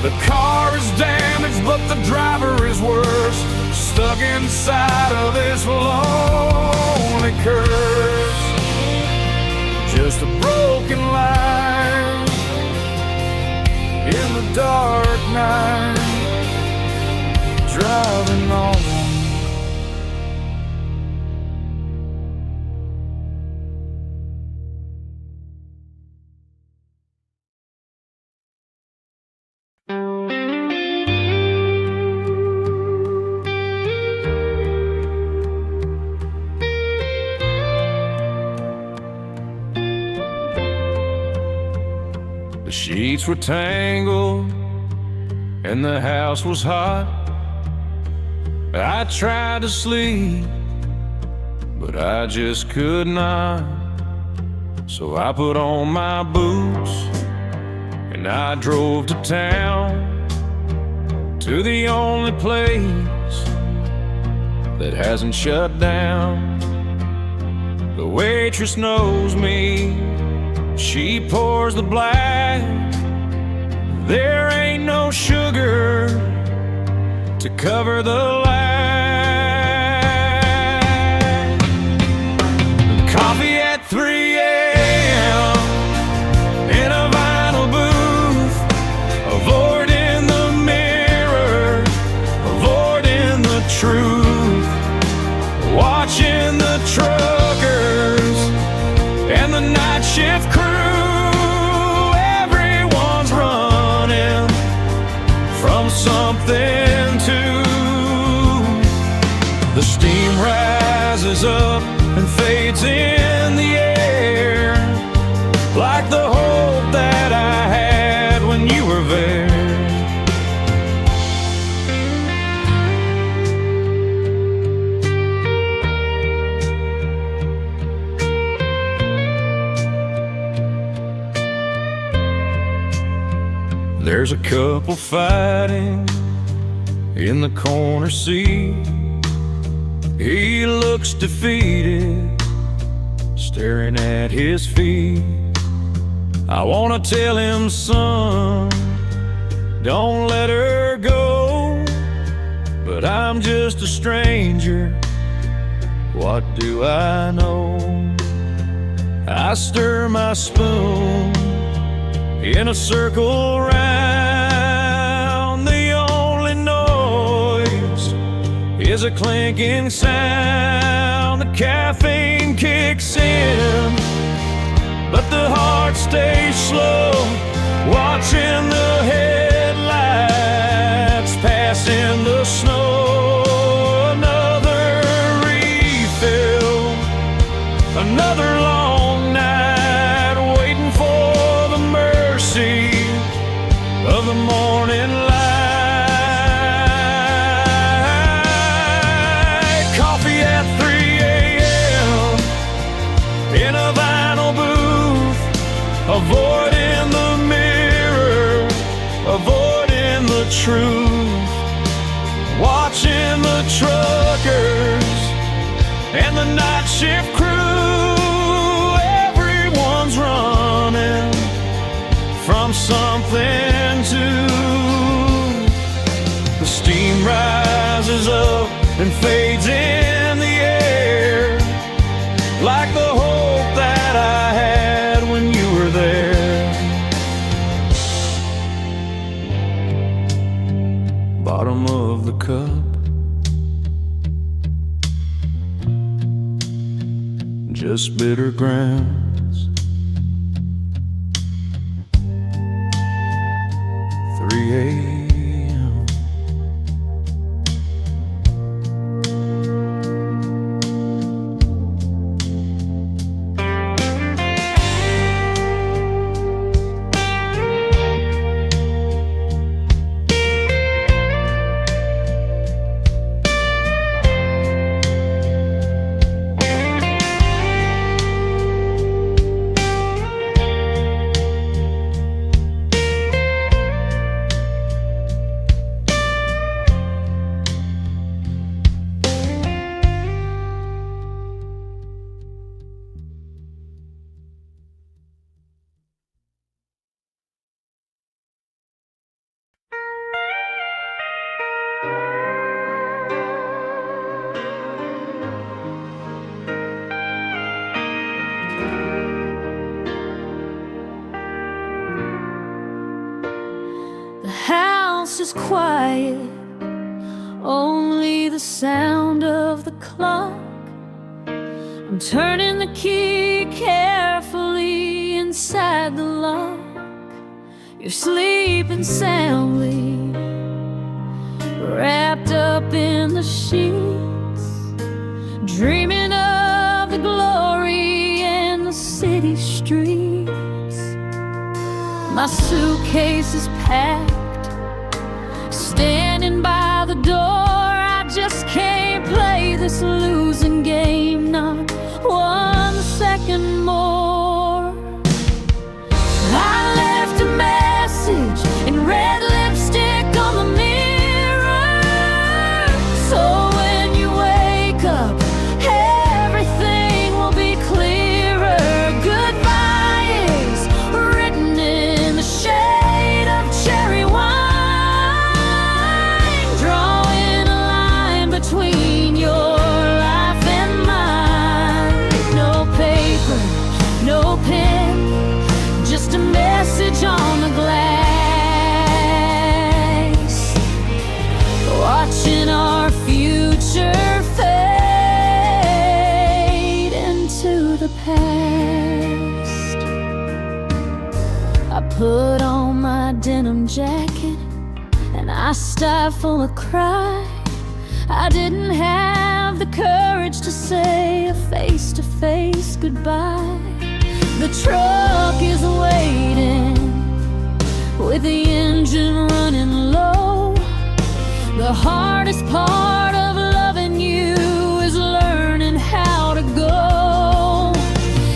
The car is damaged, but the driver is worse, stuck inside of this lonely curse. Just a broken light in the dark night, driving on. The sheets were tangled and the house was hot. I tried to sleep, but I just could not. So I put on my boots and I drove to town, to the only place that hasn't shut down. The waitress knows me, she pours the black. There ain't no sugar to cover the lag. Coffee at 3 a.m. in a vinyl booth, avoiding the mirror, avoiding the truth, watching the truckers and the night shift crew. Everyone's running from something to. The steam rises up and fades in the air, like the hope that I had when you were there. There's a couple fighting in the corner seat. He looks defeated, staring at his feet. I wanna tell him, son, don't let her go, but I'm just a stranger, what do I know? I stir my spoon in a circle round. The only noise is a clinking sound. The caffeine kicks in, but the heart stays slow, watching the headlights pass in the snow. Another refill, another long night, waiting for the mercy of the morning light. Coffee at 3 a.m. in a vinyl booth, avoiding the mirror, avoiding the truth, watching the truckers and the night shift crew. Everyone's running from something to. The steam rises up and fades in the air, like the hope that I had when you were there. Bottom of the cup, just bitter grounds. 3 a.m. house is quiet, only the sound of the clock. I'm turning the key carefully inside the lock. You're sleeping soundly, wrapped up in the sheets, dreaming of the glory and the city streets. My suitcase is packed, standing by the door. I just can't play this losing game, not 1 second more. I left a message in red lipstick on the mirror, so when you wake up, everything will be clearer. Goodbye is written in the shade of cherry wine, drawing a line between your life and mine. No paper, no pen, just a message on the glass, watching our future fade into the past. I put on my denim jacket and I stifle a cry. I didn't have the courage to say a face-to-face goodbye. The truck is waiting with the engine running low. The hardest part of loving you is learning how to go.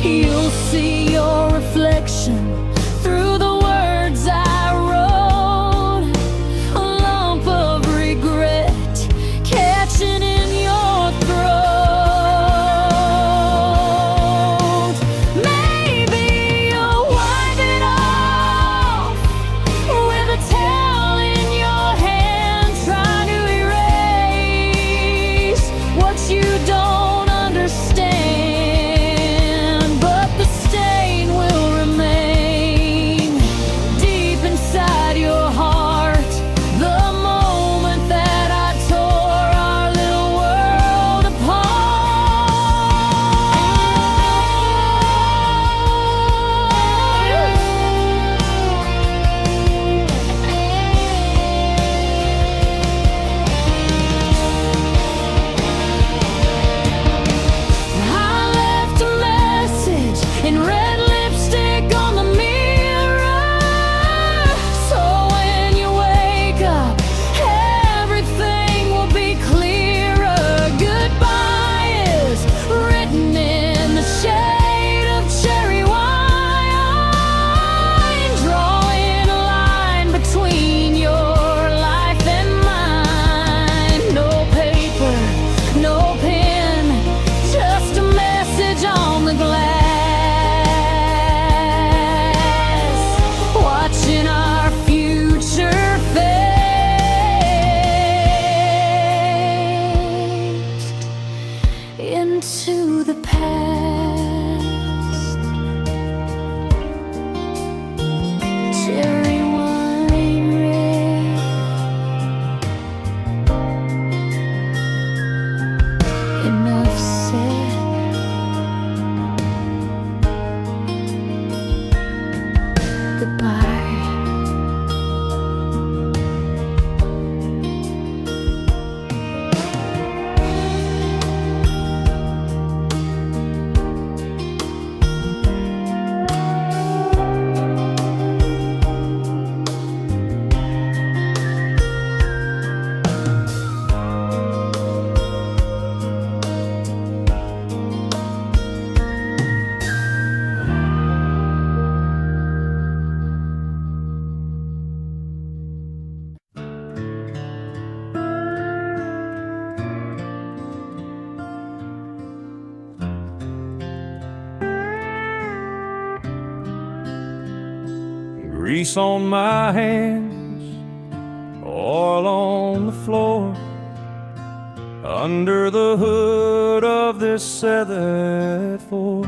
You'll see your reflection through the words I wrote, a lump of regret catching in your throat. Maybe you'll wipe it off with a towel in your hand, trying to erase what you don't understand. But the stain will remain deep inside your heart, the moment that I tore our little world I left a message in red lipstick on the mirror, so when you wake up, everything will be clearer. Goodbye is written in the shade of cherry wine, drawing a line between your life and mine. No paper, no pen, just a message on the glass, watching our future fade into the past. Cherry wine red, enough said. Goodbye. Grease on my hands, oil on the floor, under the hood of this 7-4.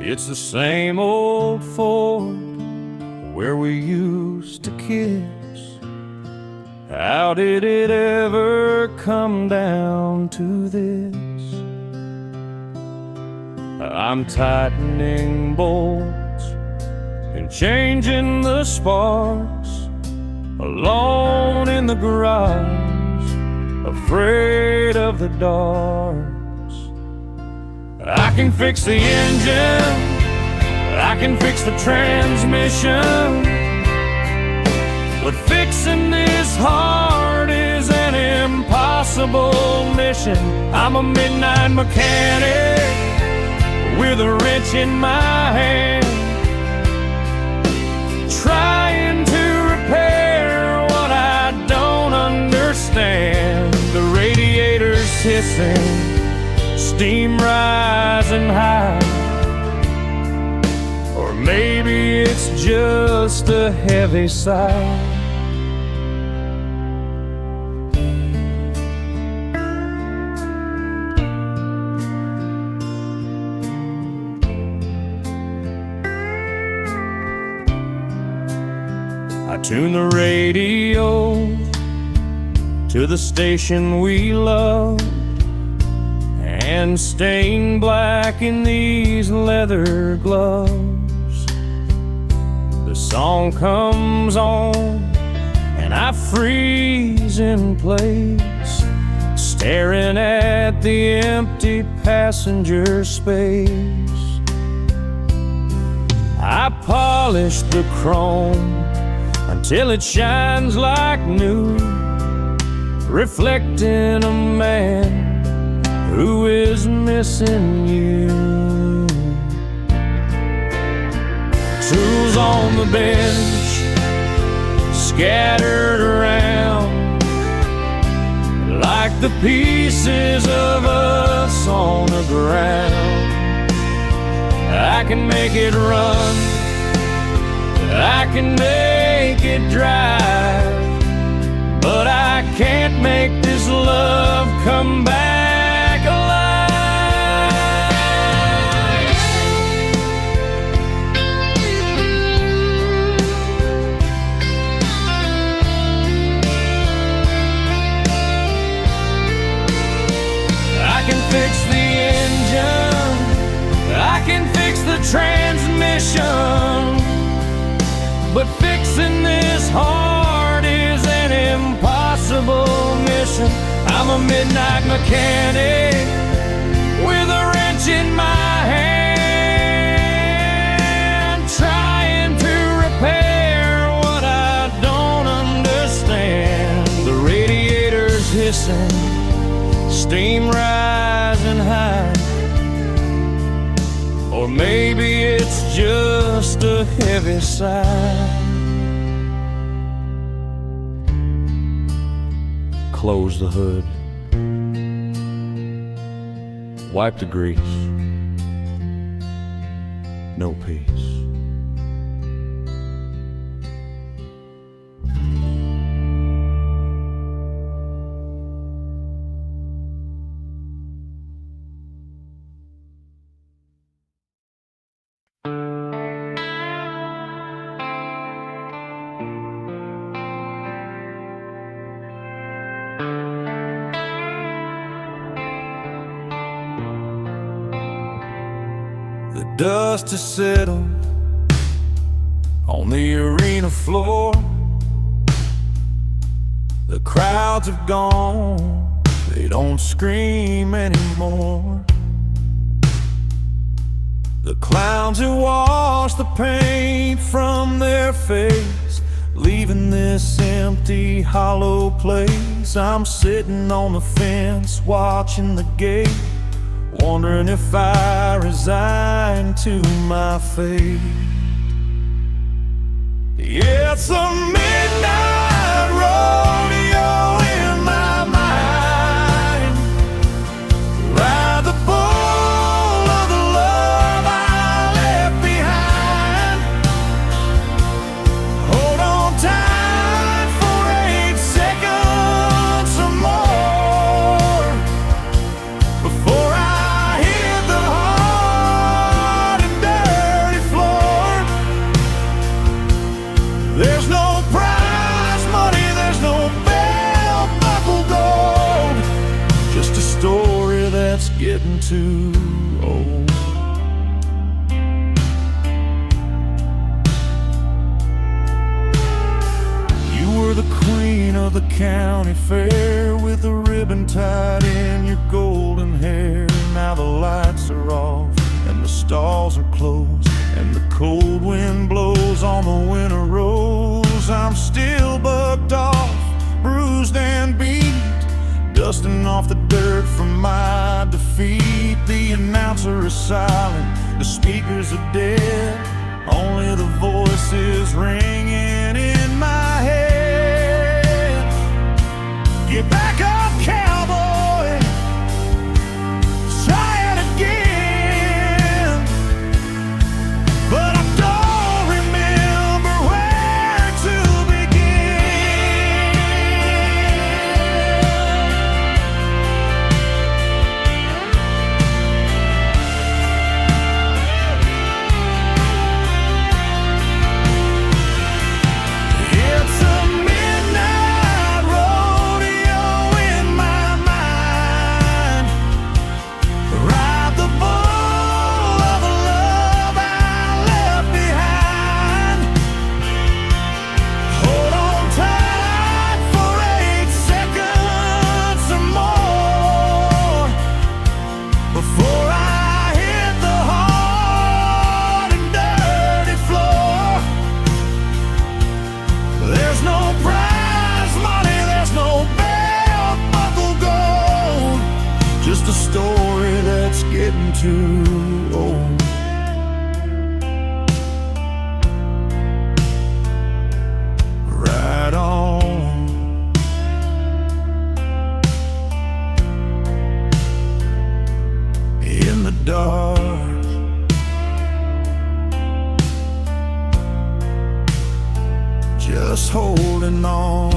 It's the same old Ford where we used to kiss. How did it ever come down to this? I'm tightening bolts and changing the sparks, alone in the garage, afraid of the darks. I can fix the engine, I can fix the transmission, but fixing this heart is an impossible mission. I'm a midnight mechanic with a wrench in my hand, trying to repair what I don't understand. The radiator's hissing, steam rising high, or maybe it's just a heavy sigh. I tune the radio to the station we love, and stained black in these leather gloves. The song comes on and I freeze in place, staring at the empty passenger space. I polish the chrome until it shines like new, reflecting a man who is missing you. Tools on the bench, scattered around, like the pieces of us on the ground. I can make it run, I can make it drive, but I can't make this love come back alive. I can fix the engine, I can fix the transmission, but fixing this heart is an impossible mission. I'm a midnight mechanic with a wrench in my hand, trying to repair what I don't understand. The radiator's hissing, steam rising high, or maybe it's just a heavy sigh. Close the hood, wipe the grease, no peace. The dust has settled on the arena floor. The crowds have gone, they don't scream anymore. The clowns have washed the paint from their face, leaving this empty, hollow place. I'm sitting on the fence, watching the gate, wondering if I resign to my fate. Yeah, it's a midnight rodeo in my mind. Ride the bull of the love I left behind. Hold on tight for 8 seconds or more before I hit the hard and dirty floor. There's no too old. You were the queen of the county fair, with a ribbon tied in your golden hair. Now the lights are off and the stalls are closed, and the cold wind blows on the winter rose. I'm still bucked off, bruised and beat, dusting off the dirt from my defeat. The announcer is silent, the speakers are dead, only the voices ringing in my head. Get back up, cowboy, try it again. But I don't remember where to begin. It's a midnight rodeo in my mind. Ride the bull of the love I left behind. Hold on tight for 8 seconds or more before I hit the hard and dirty floor. There's no prize money, there's no belt buckle gold, just a story that's getting too old. Right on. In the dark, just holding on.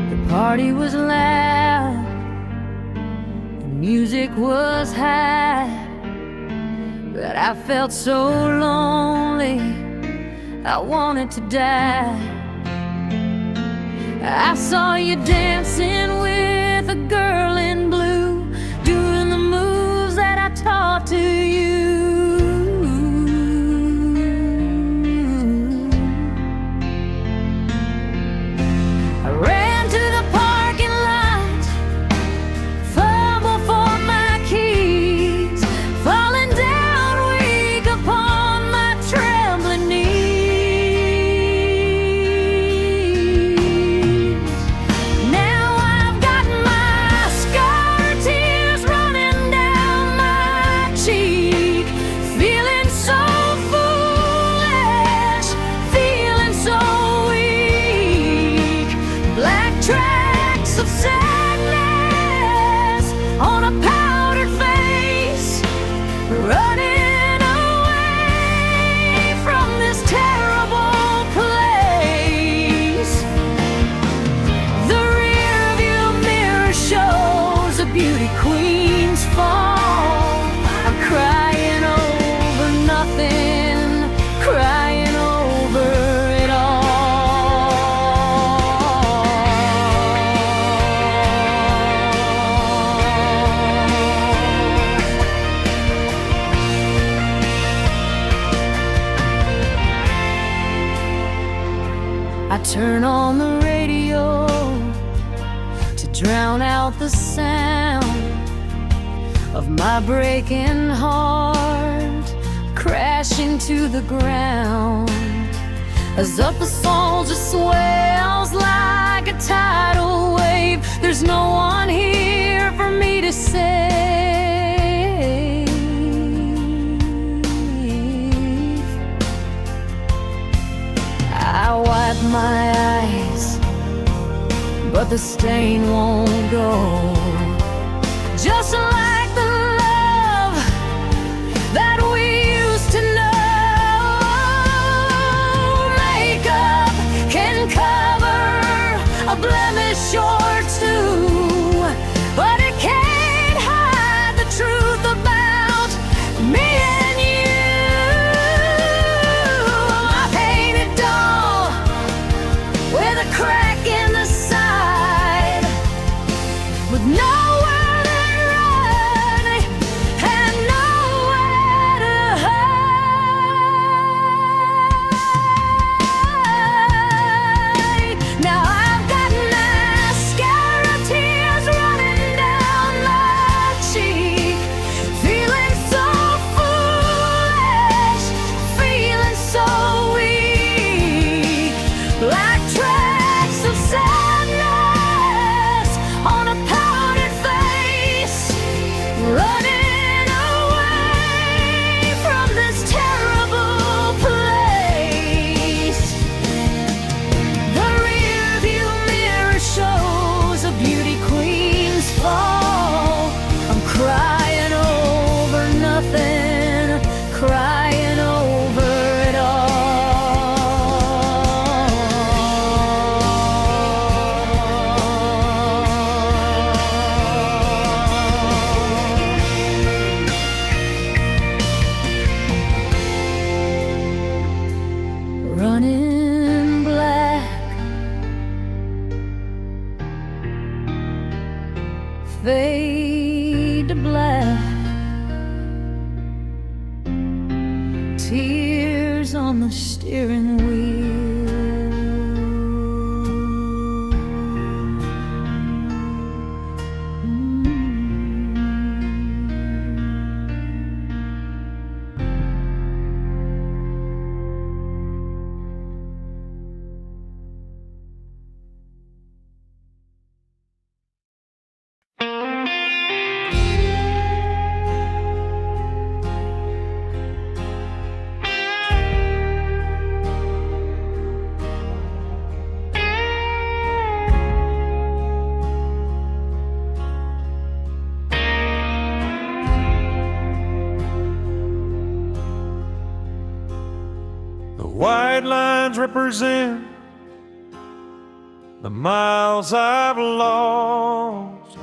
The party was loud, the music was high, but I felt so lonely, I wanted to die. I saw you dancing with a girl in blue, doing the moves that I taught to you. I ran to the parking lot, fumbled for my keys, falling down weak upon my trembling knees. Now I've got my scar tears running down my cheek, feeling so foolish, feeling so weak. Black tracks of sadness on a powdered face, running away from this terrible place. The rearview mirror shows a beauty queen's fall. I'm crying over nothing, crying over it all. I turn on the radio to drown out the sound of my breaking heart crashing to the ground, as up the soul just swells like a tidal wave. There's no one here for me to save. I wipe my eyes, but the stain won't go. Just like the love that we used to know. Makeup crying over nothing, crying over it all. Running black, fade to black, tears on the steering wheel. The white lines represent the miles I've lost,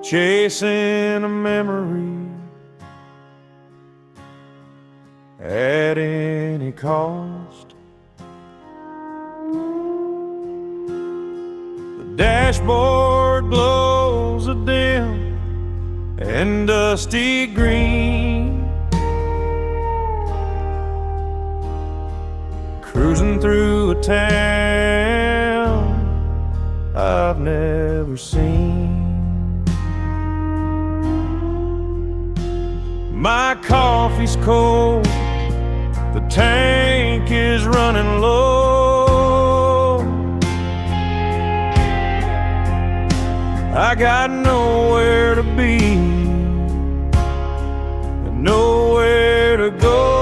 chasing a memory at any cost. The dashboard glows a dim and dusty green, cruising through a town I've never seen. My coffee's cold, the tank is running low. I got nowhere to be and nowhere to go.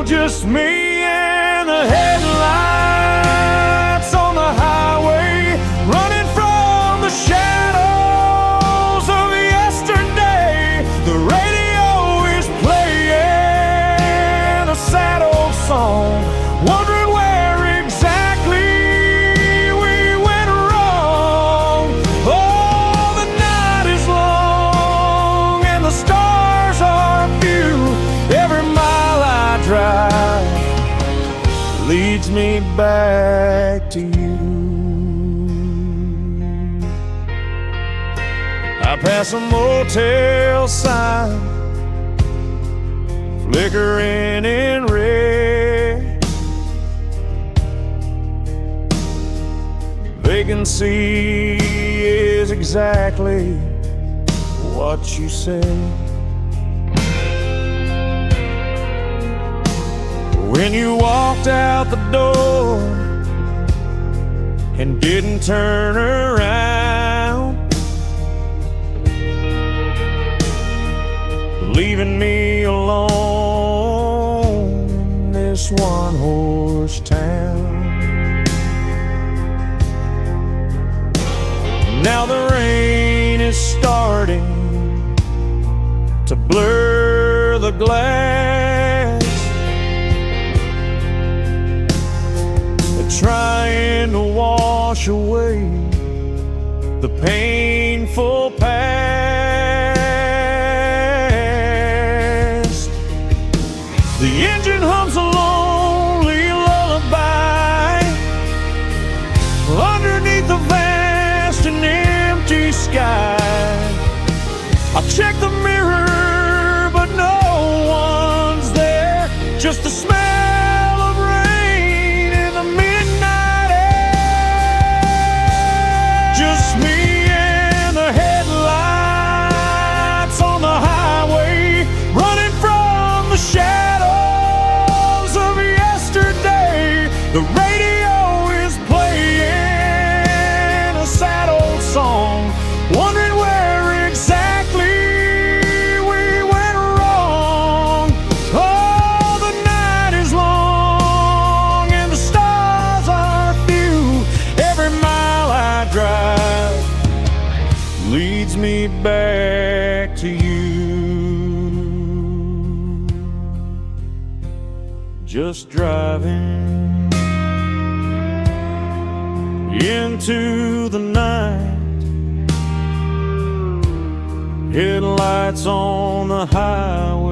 Just me and the headlights on the highway, running from the shadows of yesterday. The radio is playing a sad old song, wondering where exactly we went wrong. Oh, the night is long and the stars are few. Every mile I drive leads me back to you. I pass a motel sign, flickering in red. Vacancy is exactly what you said. When you walked out the door and didn't turn around, leaving me alone in this one-horse town. Now the rain is starting to blur the glass, trying to wash away the painful past. The engine hums a lonely lullaby underneath the vast and empty sky. I check the mirror, but no one's there, just the smell of rain in the midnight air. Just me and the headlights on the highway, running from the shadows of yesterday. The radio is playing a sad old song, wondering where exactly we went wrong. Oh, the night is long and the stars are few. Every mile I drive leads me back to you. Just driving into the night, headlights on the highway,